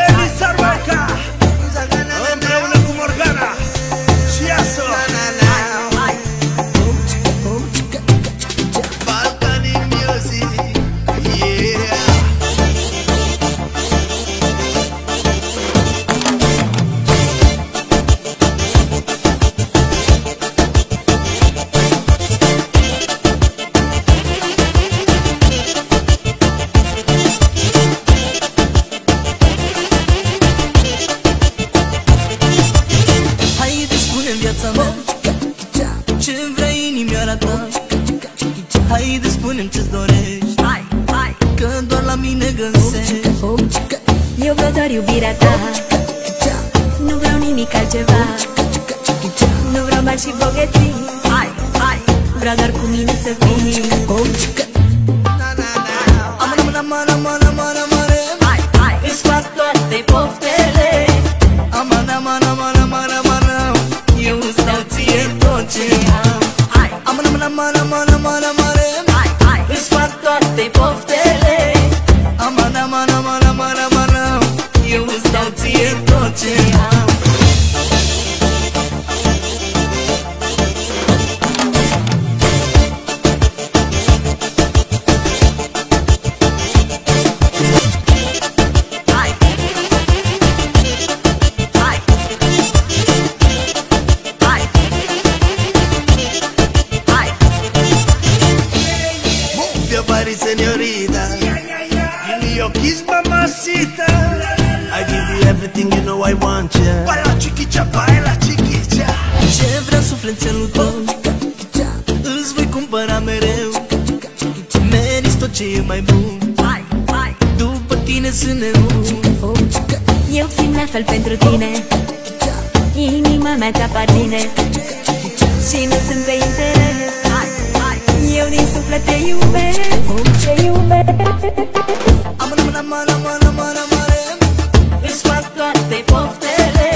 Elisa Roca, împreună cu Morgana și Iaso. Balkani Music, yeah. Haide, spune-mi viața mea, ce vrea inimioara ta. Haide, spune-mi ce-ți dorești, că doar la mine găsești. Eu vreau doar iubirea ta, nu vreau nimic altceva. Nu vreau bani și bogății, vreau doar cu mine să fii. Îți fac toate poftele, eu îți dau ție tot ce am. îți fac toate poftele. Eu îți dau ție tot ce am. everything, you know I want ya. Baila chiquicha, baila chiquicha. Ce vrea sufletelul tău îți voi cumpăra mereu. Meriți tot ce e mai bun, după tine sunt nebun. Eu simt la fel pentru tine, inima mea ți-aparține și nu sunt pe interes. Eu din suflet te iubesc, te iubesc. Îți fac toate poftele.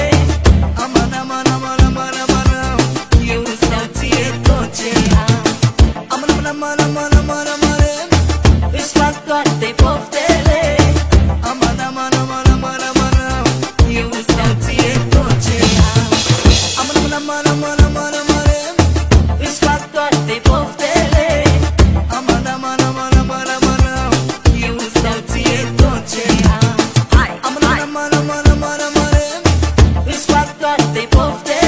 Eu îți dau ție tot ce am. Îți fac toate poftele. Eu îți dau ție tot ce am. Îți fac toate poftele. Eu îți dau ție tot ce am. Îți fac toate poftele.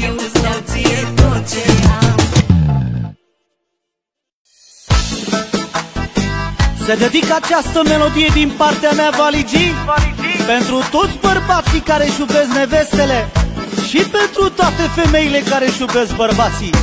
Eu îți dau ție tot ce am. Se dedică această melodie din partea mea, Vali G, pentru toți bărbații care își iubesc nevestele și pentru toate femeile care își iubesc bărbații.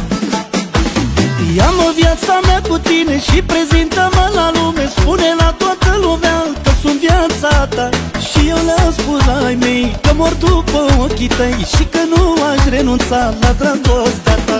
Ia-mă viața mea cu tine și prezintă-mă la lume. Spune la toată lumea că sunt viața ta. Și eu le-am spus ai mei că mor după ochii tăi și că nu aș renunța la dragostea ta.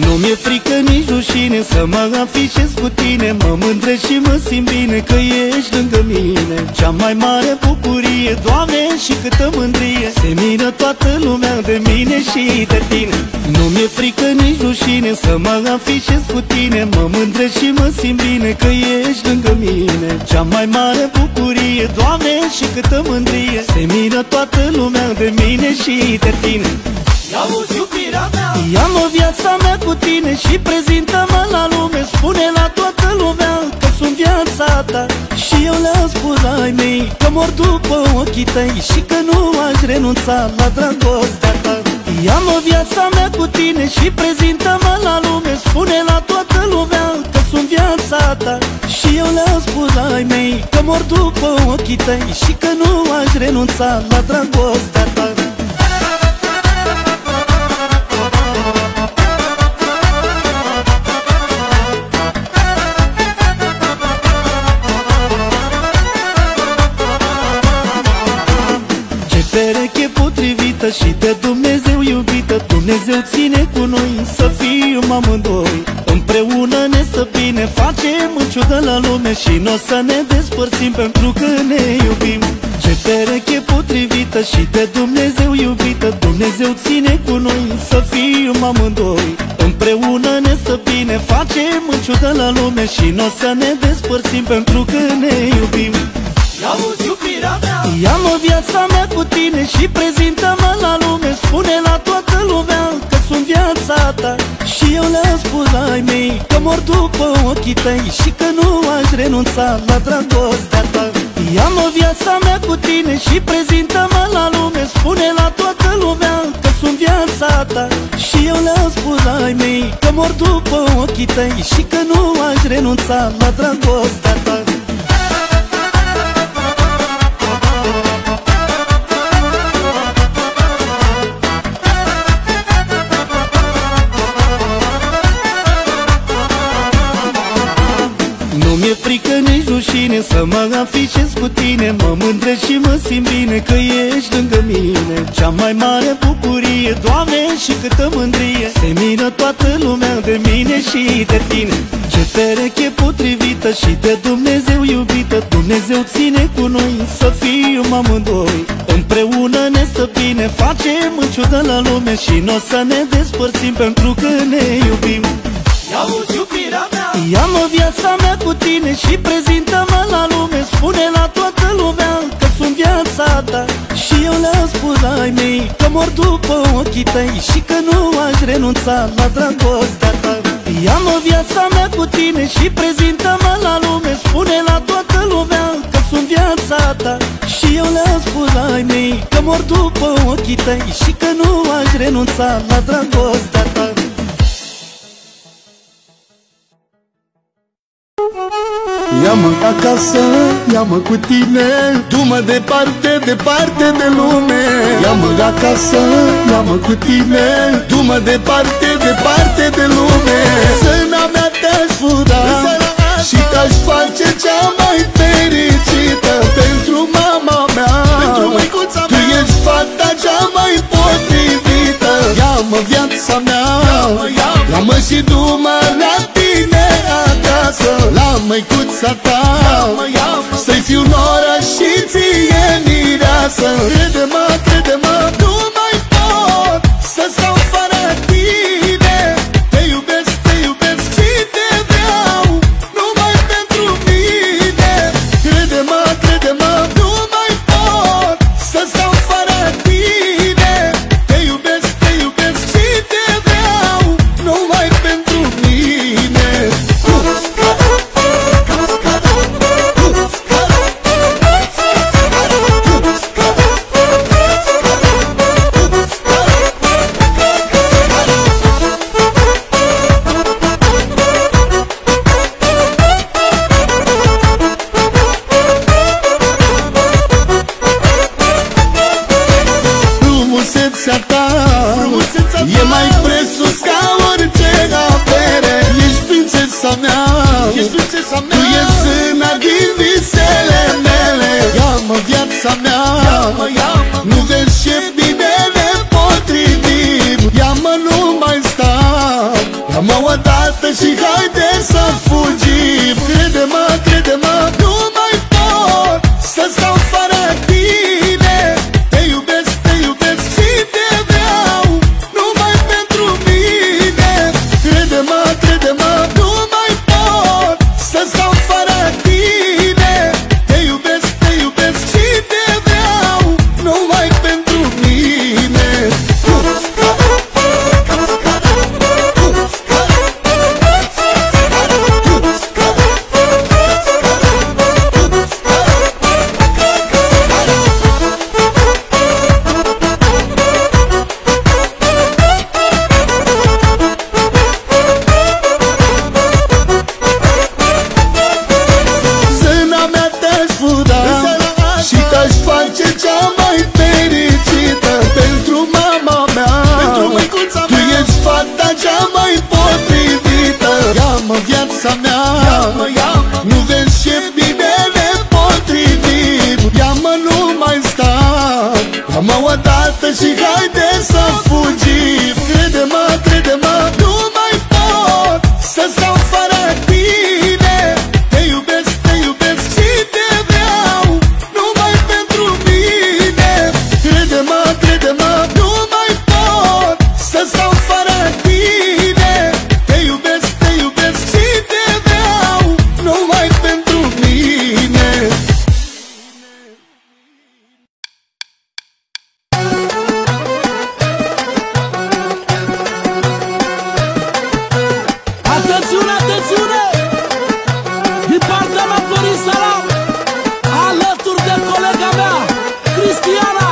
Nu mi-e frică nici rușine să mă afișez cu tine. Mă mândresc și mă simt bine că ești lângă mine. Cea mai mare bucurie, Doamne, și câtă mândrie. Se miră toată lumea de mine și de tine. Nu mi-e frică nici rușine să mă afișez cu tine. Mă mândresc și mă simt bine că ești lângă mine. Cea mai mare bucurie, Doamne, și câtă mândrie. Se miră toată lumea de mine și de tine. Ia-uzi iubirea mea, ia-mă viața mea cu tine și prezintă-mă la lume. Spune la toată lumea că sunt viața ta. Și eu le-am spus ai mei că mor după ochii tăi și că nu aș renunța la dragostea ta. Ia-mă viața mea cu tine și prezintă-mă la lume. Spune la toată lumea că sunt viața ta. Și eu le-am spus ai mei că mor după ochii tăi și că nu aș renunța la dragostea ta. Pereche potrivită și de Dumnezeu iubită. Dumnezeu ține cu noi să fim amândoi. Împreună ne stă bine, facem în ciudă la lume și n-o să ne despărțim pentru că ne iubim. Ce pereche potrivită și de Dumnezeu iubită. Dumnezeu ține cu noi să fim amândoi. Împreună ne stă bine, facem în ciudă la lume și n-o să ne despărțim pentru că ne iubim. Ia-uzi iubirea mea, ia-mă viața mea cu tine și prezintă-mă la lume. Spune la toată lumea că sunt viața ta. Și eu le-am spus ai mei că mor după ochii tăi și că nu aș renunța la dragostea ta. Ia-mă viața mea cu tine și prezintă-mă la lume. Spune la toată lumea că sunt viața ta. Și eu le-am spus ai mei că mor după ochii tăi și că nu aș renunța la dragostea ta. Nu mi-e frică nici rușine să mă afișez cu tine. Mă mândresc și mă simt bine că ești lângă mine. Cea mai mare bucurie, Doamne, și câtă mândrie. Se miră toată lumea de mine și de tine. Ce pereche potrivită și de Dumnezeu iubită. Dumnezeu ține cu noi să fim amândoi. Împreună ne stă bine, facem în ciudă la lume și n-o să ne despărțim pentru că ne iubim. Ia-uzi iubirea mea, ia-mă viața mea cu tine și prezintă-mă la lume. Spune la toată lumea că sunt viața ta. Și eu le-am spus ai mei că mor după ochii tăi și că nu aș renunța la dragostea ta. Ia-mă viața mea cu tine și prezintă-mă la lume. Spune la toată lumea că sunt viața ta. Și eu le-am spus la ai mei că mor după ochii tăi și că nu aș renunța la dragostea ta. Ia-mă acasă, ia-mă cu tine, du-mă departe, departe de lume. Ia-mă acasă, ia-mă cu tine, du-mă departe, departe de lume. Sâna mea te-aș fura și te-aș face cea mai fericită pentru mama mea, pentru măicuța mea. Tu ești fata cea mai potrivită. Ia-mă viața mea, ia-mă și du-mă la tine acasă, la măicuța ta, să-i fiu noră și ție mireasă. Crede-mă, crede-mă, nu mai pot să stau fără tine. Te iubesc, te iubesc și te vreau numai pentru mine. Crede-mă, crede-mă, nu mai pot să stau fără tine. Te iubesc, te iubesc și te vreau numai pentru mine. Frumusețea ta e mai presus ca orice avere. Ești prințesa mea, tu ești sâna din visele mele. Ia-mă viața mea, nu vezi ce bine ne potrivim. Ia-mă, nu mai stau, ia-mă odată și haide să fugim. Crede-mă, crede-mă, nu mai pot să stau fără tine. Te iubesc, te iubesc și te vreau numai pentru mine. Crede-mă, crede-mă, nu mai pot să stau fără tine. Te iubesc, te iubesc și te vreau numai pentru mine. Zâna mea te-aș fura și te-aș face cea mai fericită pentru mama mea, pentru măicuța mea. Tu ești fata cea mai potrivită. Ia-mă viața mea, nu vezi ce bine ne potrivim. Ia-mă, nu mai stau, ia-mă odată și haide să fugim. Crede-mă, crede-mă, nu mai pot să stau fără tine. Te iubesc, te iubesc și te vreau numai pentru mine. Crede-mă, crede-mă, nu mai pot să stau fără tine. Te iubesc, te iubesc și te vreau numai pentru mine. Atențiune, atențiune! Din partea mea, Florin Salam, alături de colega mea, Cristiana,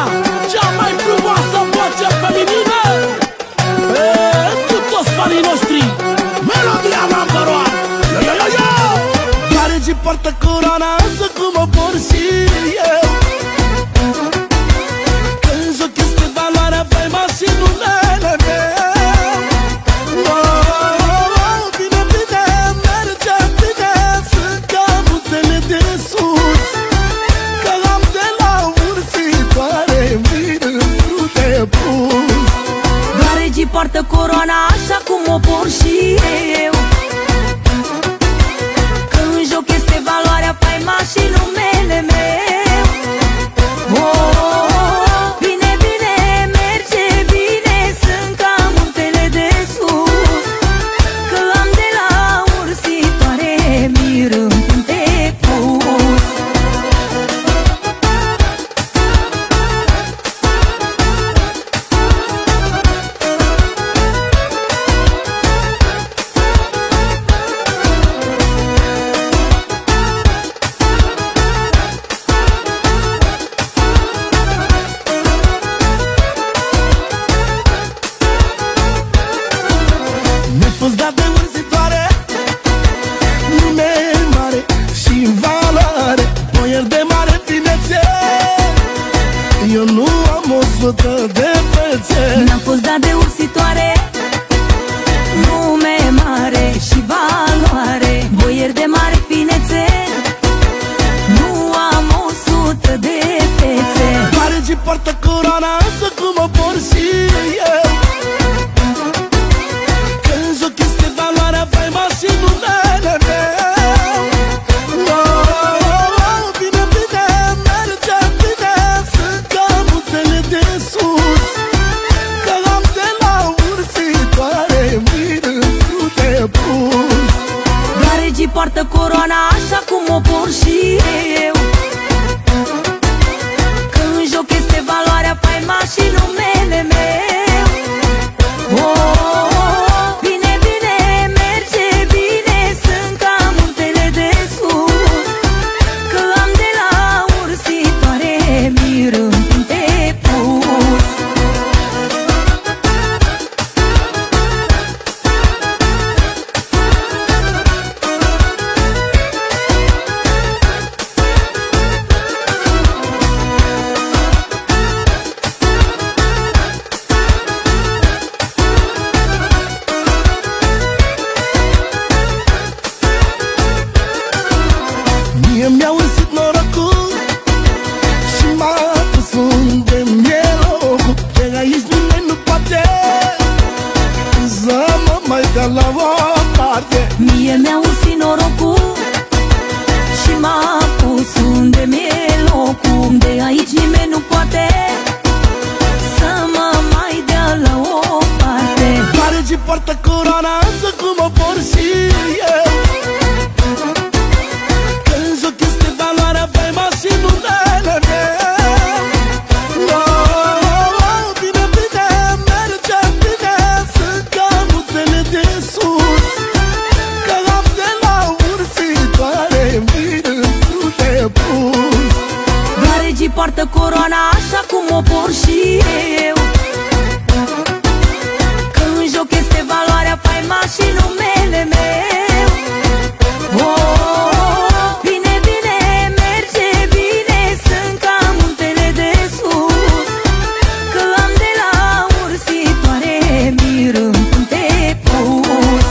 cea mai frumoasă voce feminină, pentru toți fanii noștri, melodia number one! Yo, yo, yo, yo! Care ce poartă coroana, însă cum o por și eu. Când joc este valoarea, faima și numele meu. Bine, bine, merge bine, sunt ca muntele de sus, că am de la ursitoare vin în frunte pus. Doar regii poartă coroana așa cum o por și eu. Că în joc este valoarea, faima și numele meu. Oh, bine, bine, merge bine, sunt ca muntele de sus, că am de la ursitoare mir în frunte pus. Eu nu am 100 de fețe. N-am fost dat de ursitoare, nume mare și valoare, boier de mare finețe. Nu am 100 de fețe. Regii poartă coroana, însă cum o por și eu. Când joc este valoarea faima și numele meu. Bine, bine, merge bine, sunt ca muntele de sus. Că am de la ursitoare mir într-un de pus. Dar regii poartă coroana așa cum o por și eu. Joc este valoarea, faima și numele meu. Bine, bine, merge bine, sunt ca muntele de sus. Că am de la ursitoare mir într-un de pus. Mi-a ursat norocul și m-a pus unde mi-e locul. De aici nimeni nu poate să mă mai dea la o parte. Mie mi-a ursit norocul și m-a pus unde mi-e locul. De aici nimeni nu poate să mă mai dea la o parte. Regii poartă coroana, însă cum o por și eu. Și numele meu. Bine, bine, merge bine, sunt ca muntele de sus. Că am de la ursitoare mir într-un de pus. Dar regii poartă coroana așa cum o por și eu. Când joc este valoarea, faima și numele meu. Bine, bine, merge bine, sunt ca muntele de sus. Că am de la ursitoare mir într-un de pus.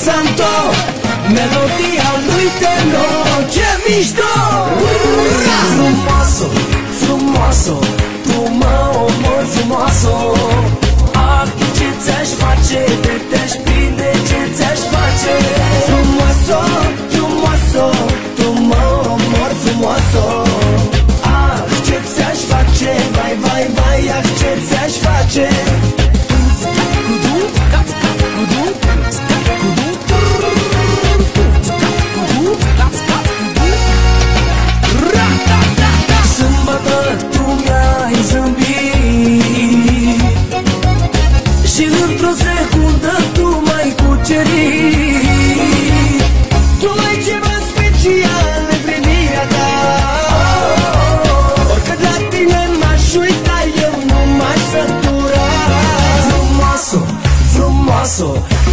Santo, melodia lui Teno, ce mișto! Frumoasă, frumoasă, tu mă omori frumoasă. Acum ce ți-aș face, de te-aș prinde, ce ți-aș face. Frumoasă, frumoasă, tu mă omori frumoasă. Ah, ce ți-aș face, vai, vai, vai, ah, ce ți-aș face.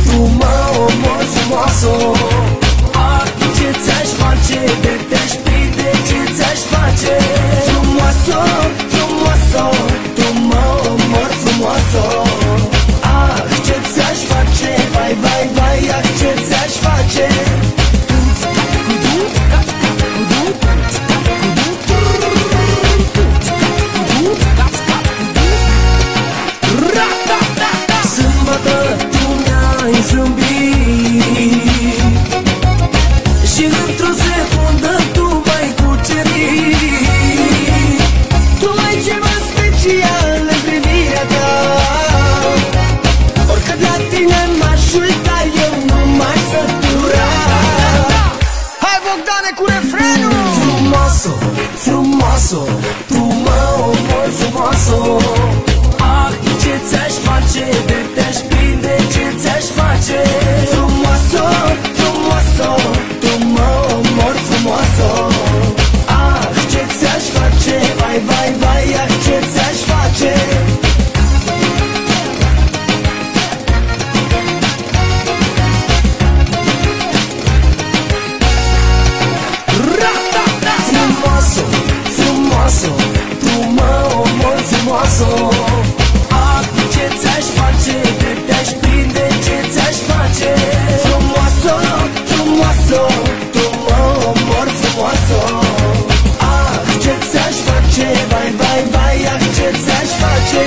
Tu mă omori frumoasă. Acum ce ți-aș face, de te-aș prinde, ce ți-aș face. Frumoasă, frumoasă, tu mă omori frumoasă. Ah, ce ți-aș face, vai, vai, vai, ah, ce ți-aș face. Și într-o secundă tu m-ai cucerit. Tu ai ceva special în privirea ta. Oricât la tine m-aș uita, eu nu m-aș sătura. Hai Bogdane cu refrenul. Frumoasă, frumoasă, tu mă omori, frumoasă. Ah, ce ți-aș face, de te-aș prinde, ce ți-aș face. Frumoasă, frumoasă, tu mă omori, frumoasă. Ah, ce ți-aș face, vai, vai, vai, ah, ce ți-aș face. Frumoasă, frumoasă, tu mă omori, frumoasă. Ah, ce ți-aș face, de te-aș prinde, ce ți-aș face. Frumoasă, frumoasă, tu mă omori, frumoasă. Ah, ce ți-aș face, vai, vai, vai, ah, ce ți-aș face.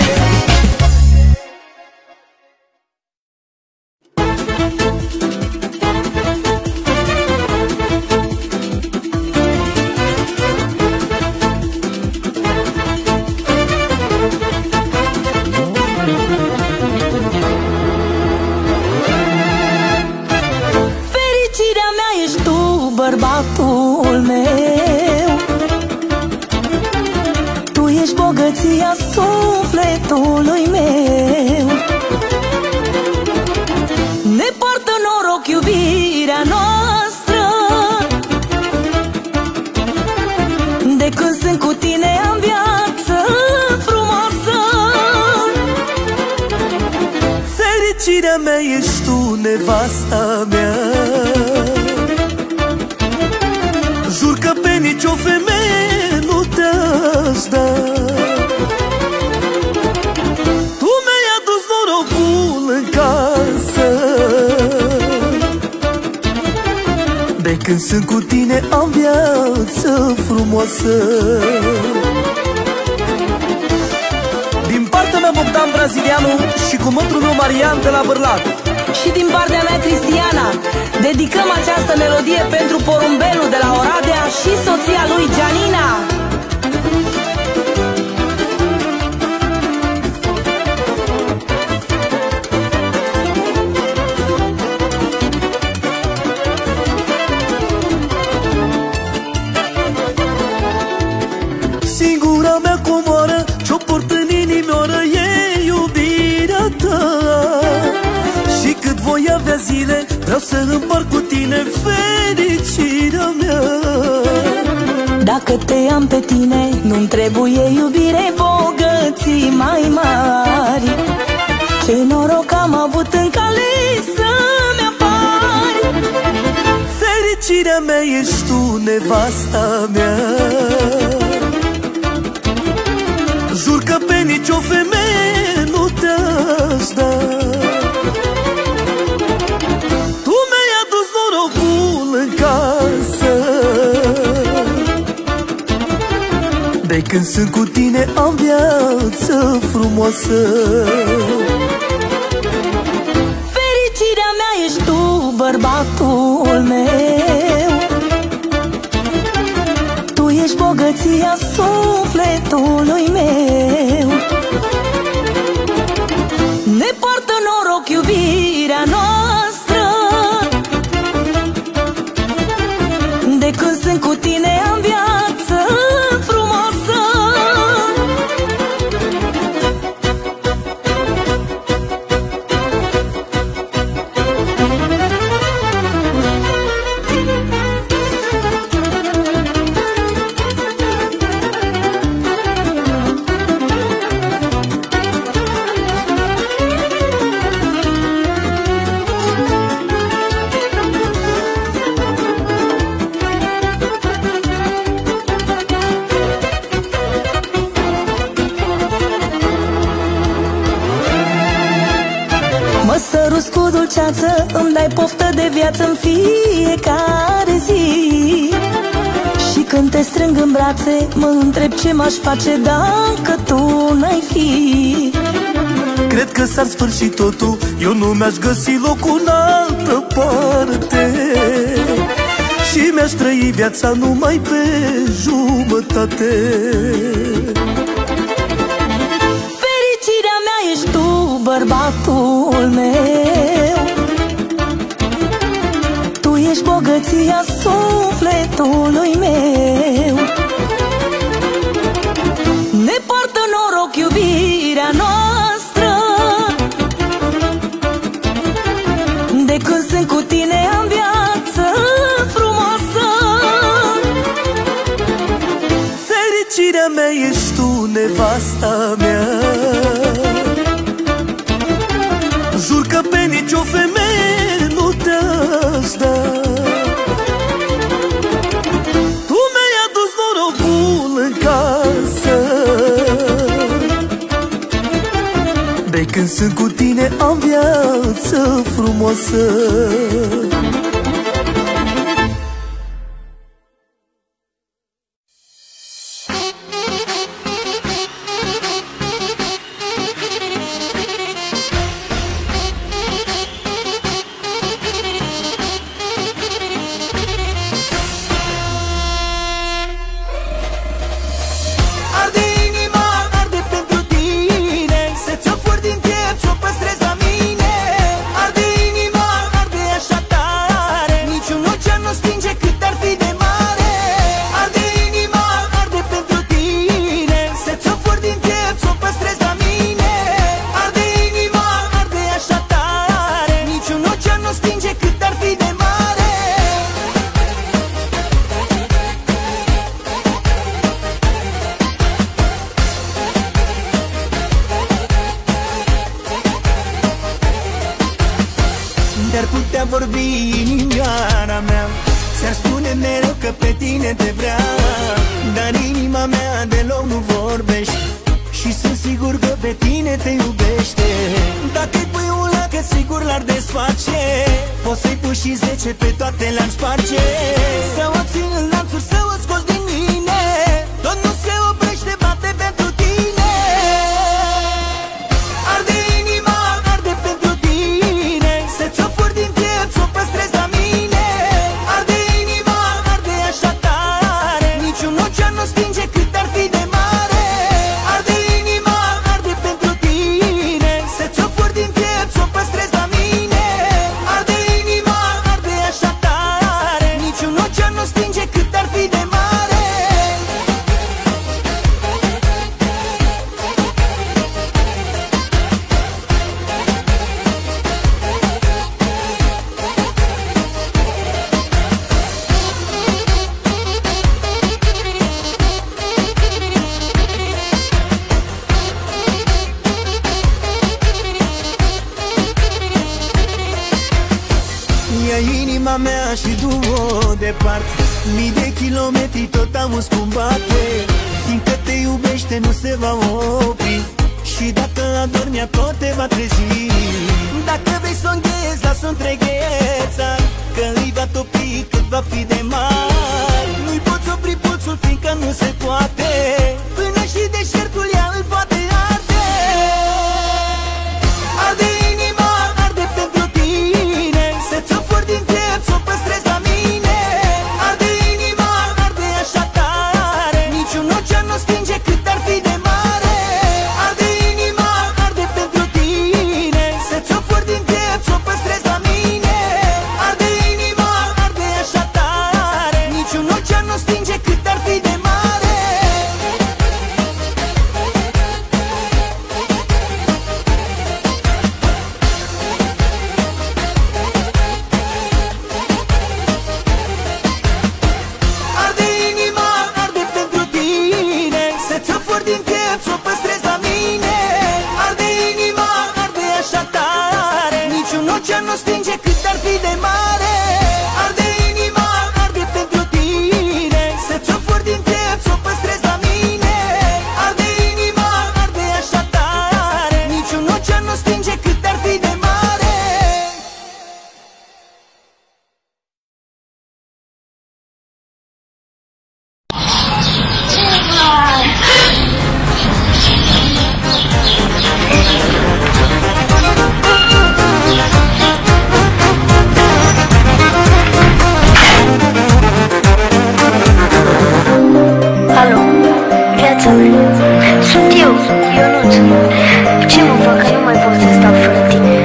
Fericirea mea ești tu, bărbatul meu. Tu ești bogăția sufletului meu. Ne poartă noroc iubirea noastră. De când sunt cu tine am viață frumoasă. Fericirea mea ești tu, nevasta mea. Jur că pe nicio femeie nu te-aș da. Tu mi-ai adus norocul în casă. De când sunt cu tine am viață frumoasă. Din partea mea Bogdan Brazilianu și cu mătrul meu Marian de la Bârlad. Și din partea mea Cristiana dedicăm această melodie pentru porumbelul de la Oradea și soția lui Gianina. Singura mea comoară ce-o port în inimioară e iubirea ta. Și cât voi avea zile vreau să împart cu tine fericirea mea. Dacă te am pe tine nu-mi trebuie iubire, bogății mai mari. Ce noroc am avut în cale să-mi apari. Fericirea mea ești tu, nevasta mea. Jur că pe nicio femeie nu te-aș da. Tu mi-ai adus norocul în casă. De când sunt cu tine am viață frumoasă. Fericirea mea ești tu, bărbatul meu. Tu ești bogăția sufletului meu. Ne poartă noroc iubirea noastră. De când sunt cu tine am viață frumoasă. Mă sărus cu dulceață, îmi dai poftă de viață în fiecare zi. Și când te strâng în brațe, mă întreb ce m-aș face dacă tu n-ai fi. Cred că s-ar sfârși totul, eu nu mi-aș găsi locul în altă parte. Și mi-aș trăi viața numai pe jumătate. Fericirea mea ești tu, bărbatul meu. Tu ești bogăția sufletului meu. Ne poartă noroc iubirea noastră, de când sunt cu tine am viață frumoasă. Fericirea mea ești tu, nevasta mea. Jur că pe nicio femeie nu te-aș da. Tu mi-ai adus norocul în casă, de când sunt cu tine am viață frumoasă. Dar putea vorbi inimioara mea, s-ar spune mereu că pe tine te vrea. Dar inima mea deloc nu vorbește și sunt sigur că pe tine te iubește. Dacă-i pui un lac, sigur l-ar desface, poți să-i pui și 10, pe toate le-ar sparge. Să o țin în lanțuri, să o scoți din mine, tot nu se oprește, bate pentru tine. Arde inima, arde pentru tine, să-ți o fur din piept, să o păstrezi la mine. Arde inima, arde așa tare, niciun ocean nu stinge cât ar fi de mare. Arde inima, arde pentru tine, să-ți o fur din piept, să o păstrezi la mine. Arde inima, arde așa tare, niciun ocean nu stinge cât ar fi de mare. Ia inima mea și du-o departe, mii de kilometri tot am cum bate. Fiindcă te iubește nu se va opri și dacă adormi ea tot te va trezi. Dacă vrei să o înghezi, lasă-o întregheța, că îi va topi cât va fi de mare. Nu-i poți opri pulsul fiindcă nu se poate, până și deșertul ea îl poate arde. Arde inima, arde pentru tine, să-ți o fur din piept, să o păstrezi la mine. Arde inima, arde așa tare, niciun ocean nu stinge cât ar fi de mare. Arde inima, arde pentru tine, să-ți o fur din piept, să o păstrezi la mine. Arde inima, arde așa tare, niciun ocean nu stinge cât ar fi de mare. Arde inima, arde pentru tine, să-ți o fur din piept, să o păstrezi la mine. Arde inima, arde așa tare, niciun ocean nu stinge cât ar fi de mare. Arde inima, arde pentru tine, să-ți o fur din piept, să o păstrezi la mine. Arde inima, arde așa tare, niciun ocean nu stinge cât ar fi de mare. Alo, viața mea, sunt eu, Ionuț. Ce mă fac că nu mai pot să stau fără tine?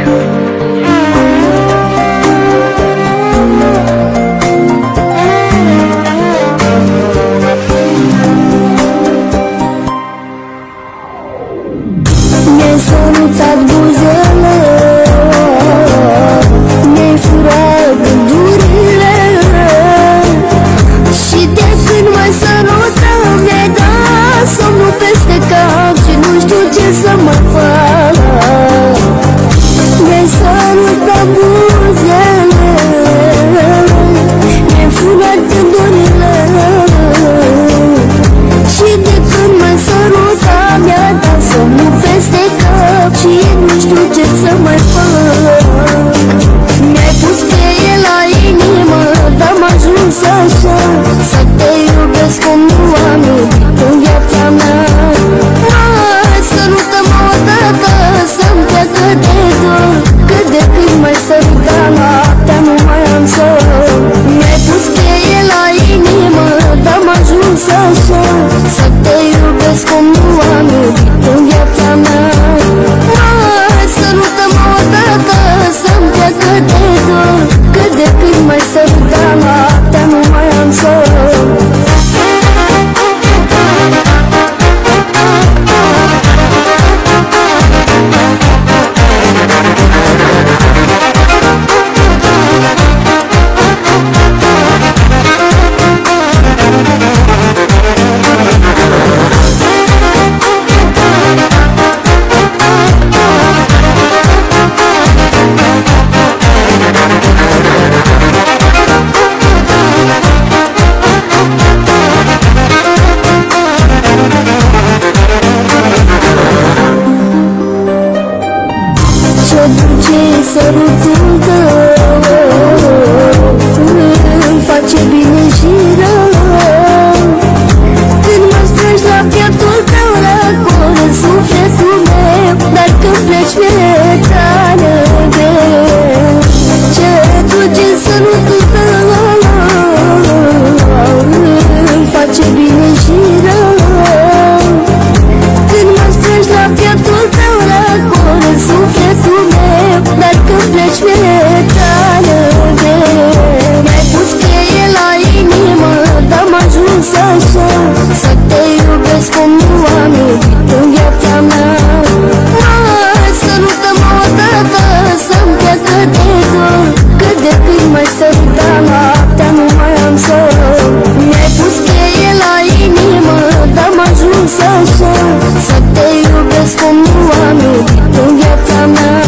mai sărutam, mi-ai dat somnul peste cap și nu știu ce să mai fac. Mi-ai sărutat buzele, mi-ai furat gândurile și de când mai sărutam, mi-a dat somnul peste cap și nu știu ce să mai fac. Mi-ai pus cheie la inimă, dar m-a ajuns așa să te iubesc cum nu am iubit în viața mea. Mai sărută-mă odată să-mi treacă de dor, că de când mai sărutam noaptea nu mai am somn. Mi-ai pus cheie la inimă, dar m-a ajuns așa să te iubesc cum nu am iubit în viața mea. Mai sărută-mă odată să-mi treacă de dor, că de când mai sărutam noaptea nu mai am somn. Sărutul tău îmi face bine și rău. Când mă strângi la pieptul tău, răcoare sufletul meu, dar când pleci mi-e tare greu. Ce duce sărutul tău îmi face bine și rău. Când mă strângi la pieptul tău, răcoare sufletul meu, dar când pleci mi-e tare greu. Mi-ai pus cheie la inimă, dar m-a ajuns așa să te iubesc cum nu am iubit în viața mea. Mai sărută-mă odată să-mi treacă de dor, că de când mai sărutam noaptea nu mai am somn. Mi-ai pus cheie la inimă, dar m-a ajuns așa să te iubesc cum nu am iubit în viața mea.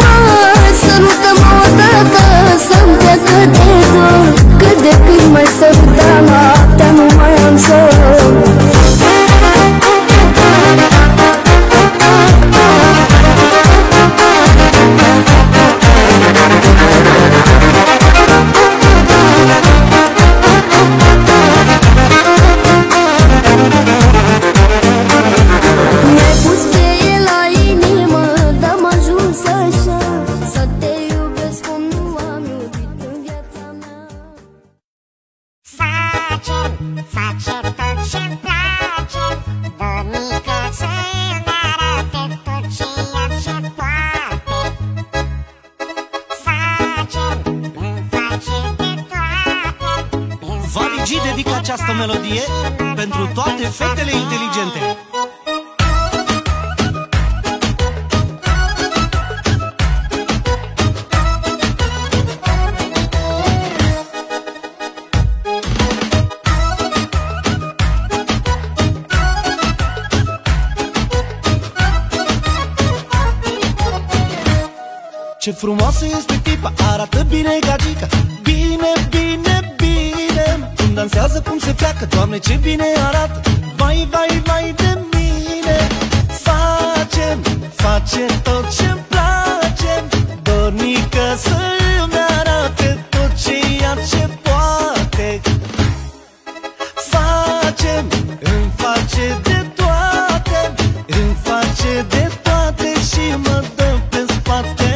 Mai sărută-mă odată să-mi treacă de dor, că de când mai sărutam noaptea nu mai am somn. Mi-ai pus cheie la inimă, dar m-a ajuns așa să te iubesc cum nu am iubit în viața mea. Face tot ce-mi place, Dornică să-mi arate tot ceea ce poate. Îmi face de toate. Vali G dedică această melodie pentru toate fetele inteligente. Ce frumoasă este tipa, arată bine gagica. Bine, bine, bine. Cum dansează, cum se pleacă, Doamne, ce bine arată. Vai, vai, vai de mine. Face tot ce-mi place, Dornică să-mi arate tot ceea ce poate. Îmi face de toate, îmi face de toate și mă dă pe spate.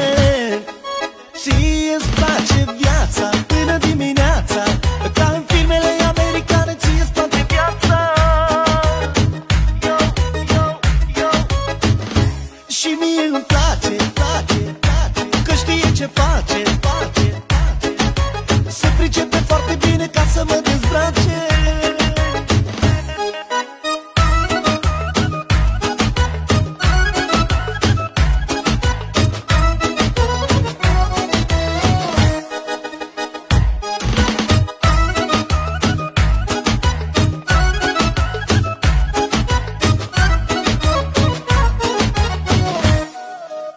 Ție-ți place viața până dimineața, ca în filmele americane, ție-ți place viața. Și mie îmi place, că știe ce face. Se pricepe foarte bine ca să mă dezbrace.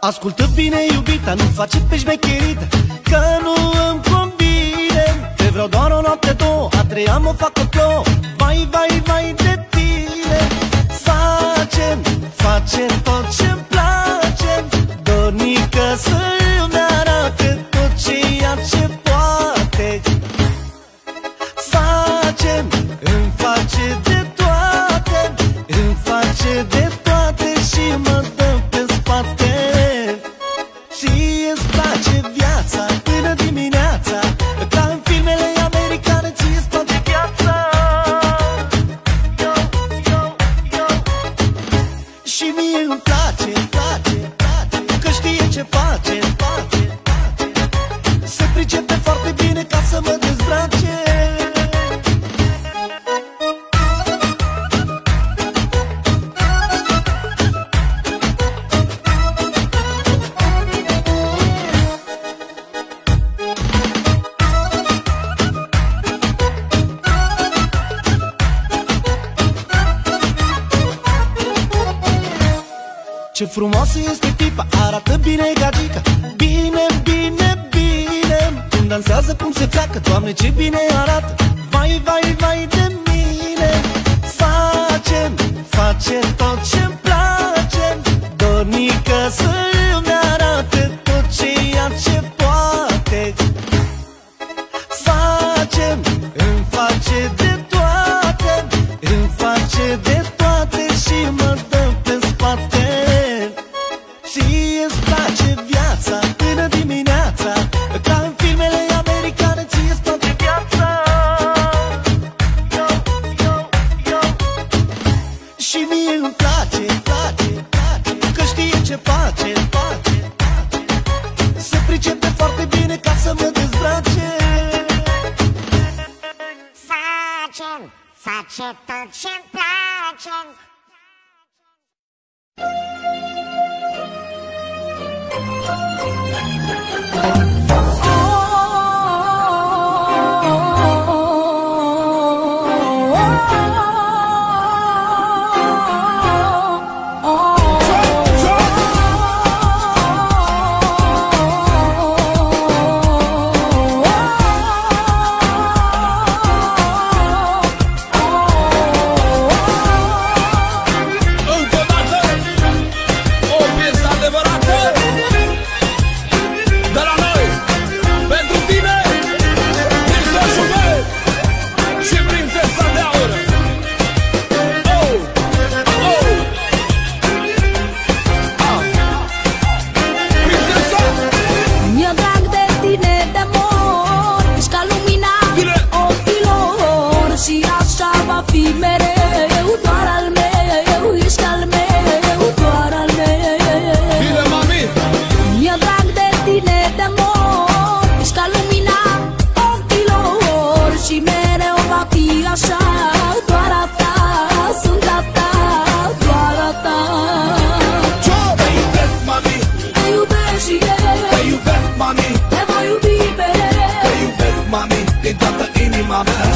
Ascultă bine, iubita, nu face pe șmecherită, că nu îmi convine. Te vreau doar o noapte, două, a treia mă fac o plouă. Vai, vai, vai de tine. Face tot ce-mi place, dornică să-mi arate tot ceea ce poate. Îmi face de toate, îmi face de toate și mă dă pe spate. Ție-ți place viața până dimineața, ca în filmele americane, ție-ți place viața. Și mie îmi place, că știe ce face, se pricepe foarte bine ca să mă dezbrace. Ce frumoasă este tipa, arată bine gagica. Bine, bine, bine, cum dansează, cum se pleacă, Doamne, ce bine arată. Vai, vai, vai de mine. Face tot ce-mi place, dornică să-mi arate tot ceea ce poate. Îmi face de toate, îmi face de toate și mă dă pe spate. Ție-ți place viața până dimineața, ca în filmele americane, ție-ți place viața. Și mie îmi place, că știe ce face, se pricepe foarte bine ca să mă dezbrace. Face tot ce-mi place.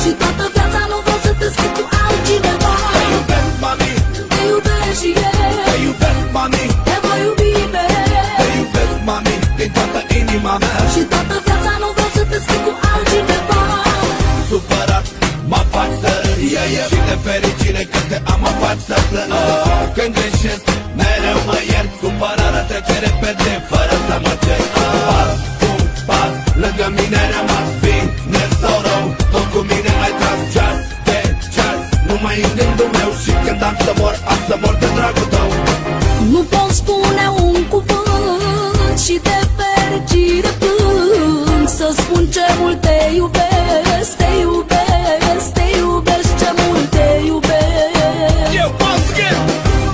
Și toată viața nu vreau să te schimb cu altcineva. Te iubesc, mami, te iubesc și eu. Te iubesc, mami, te voi iubi mereu. Te iubesc, mami, din toată inima mea. Și toată viața nu vreau să te schimb cu altcineva. Supărat mă faci să râi, și de fericire că te am mă faci să plâng. Când greșesc mereu mă iert, supărarea trece repede fără să mă cer. Pas cu pas lângă mine rămas, bine sau rău, tot cu mine ai tras ceas de ceas. Numai în gândul meu și când am să mor, am să mor de dragul tău. Nu pot spune un cuvânt și de fericire plâng, să spun ce mult te iubesc, te iubesc, te iubesc, ce mult te iubesc.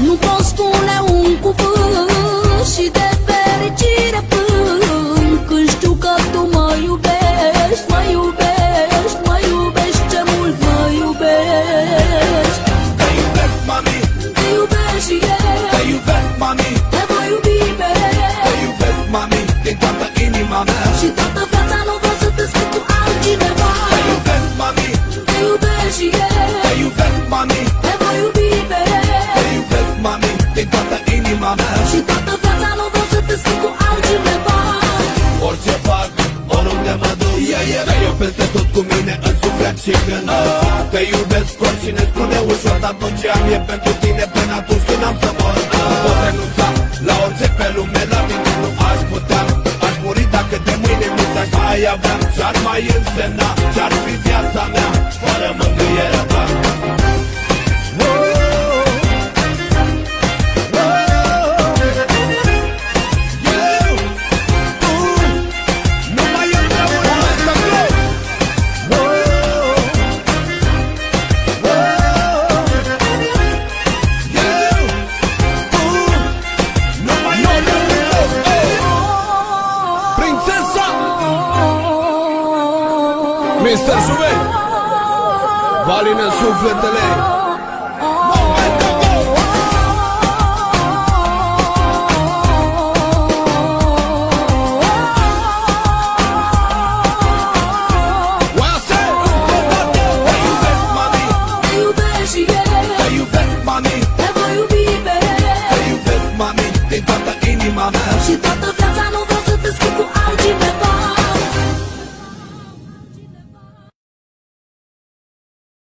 Nu pot spune un cuvânt și de fericire plâng, când știu că tu mă iubești, mă iubești, mă iubești, ce mult mă iubești. Te iubesc, mami, te iubesc și eu. Te iubesc, mami, te voi iubi mereu. Te iubesc, mami, din toată inima mea. Și toată viața nu vreau să te schimb cu altcineva. Te iubesc, mami, te iubesc și eu. Te iubesc, mami, te voi iubi mereu. Te iubesc, mami, din toată inima mea. Și toată viața nu vreau să te schimb Și când te iubesc, oricine spune ușor, dar tot ce am e pentru tine până atunci când am să mor. Pot renunța la orice pe lume, la mine nu aș putea. Aș muri dacă de mâine nu te-aș mai avea. Ce-ar mai însemna, ce-ar fi viața mea fără mângâierea ta? Mr. Sube, valine sufletele. Și toată viața nu vreau să te schimb cu altcineva.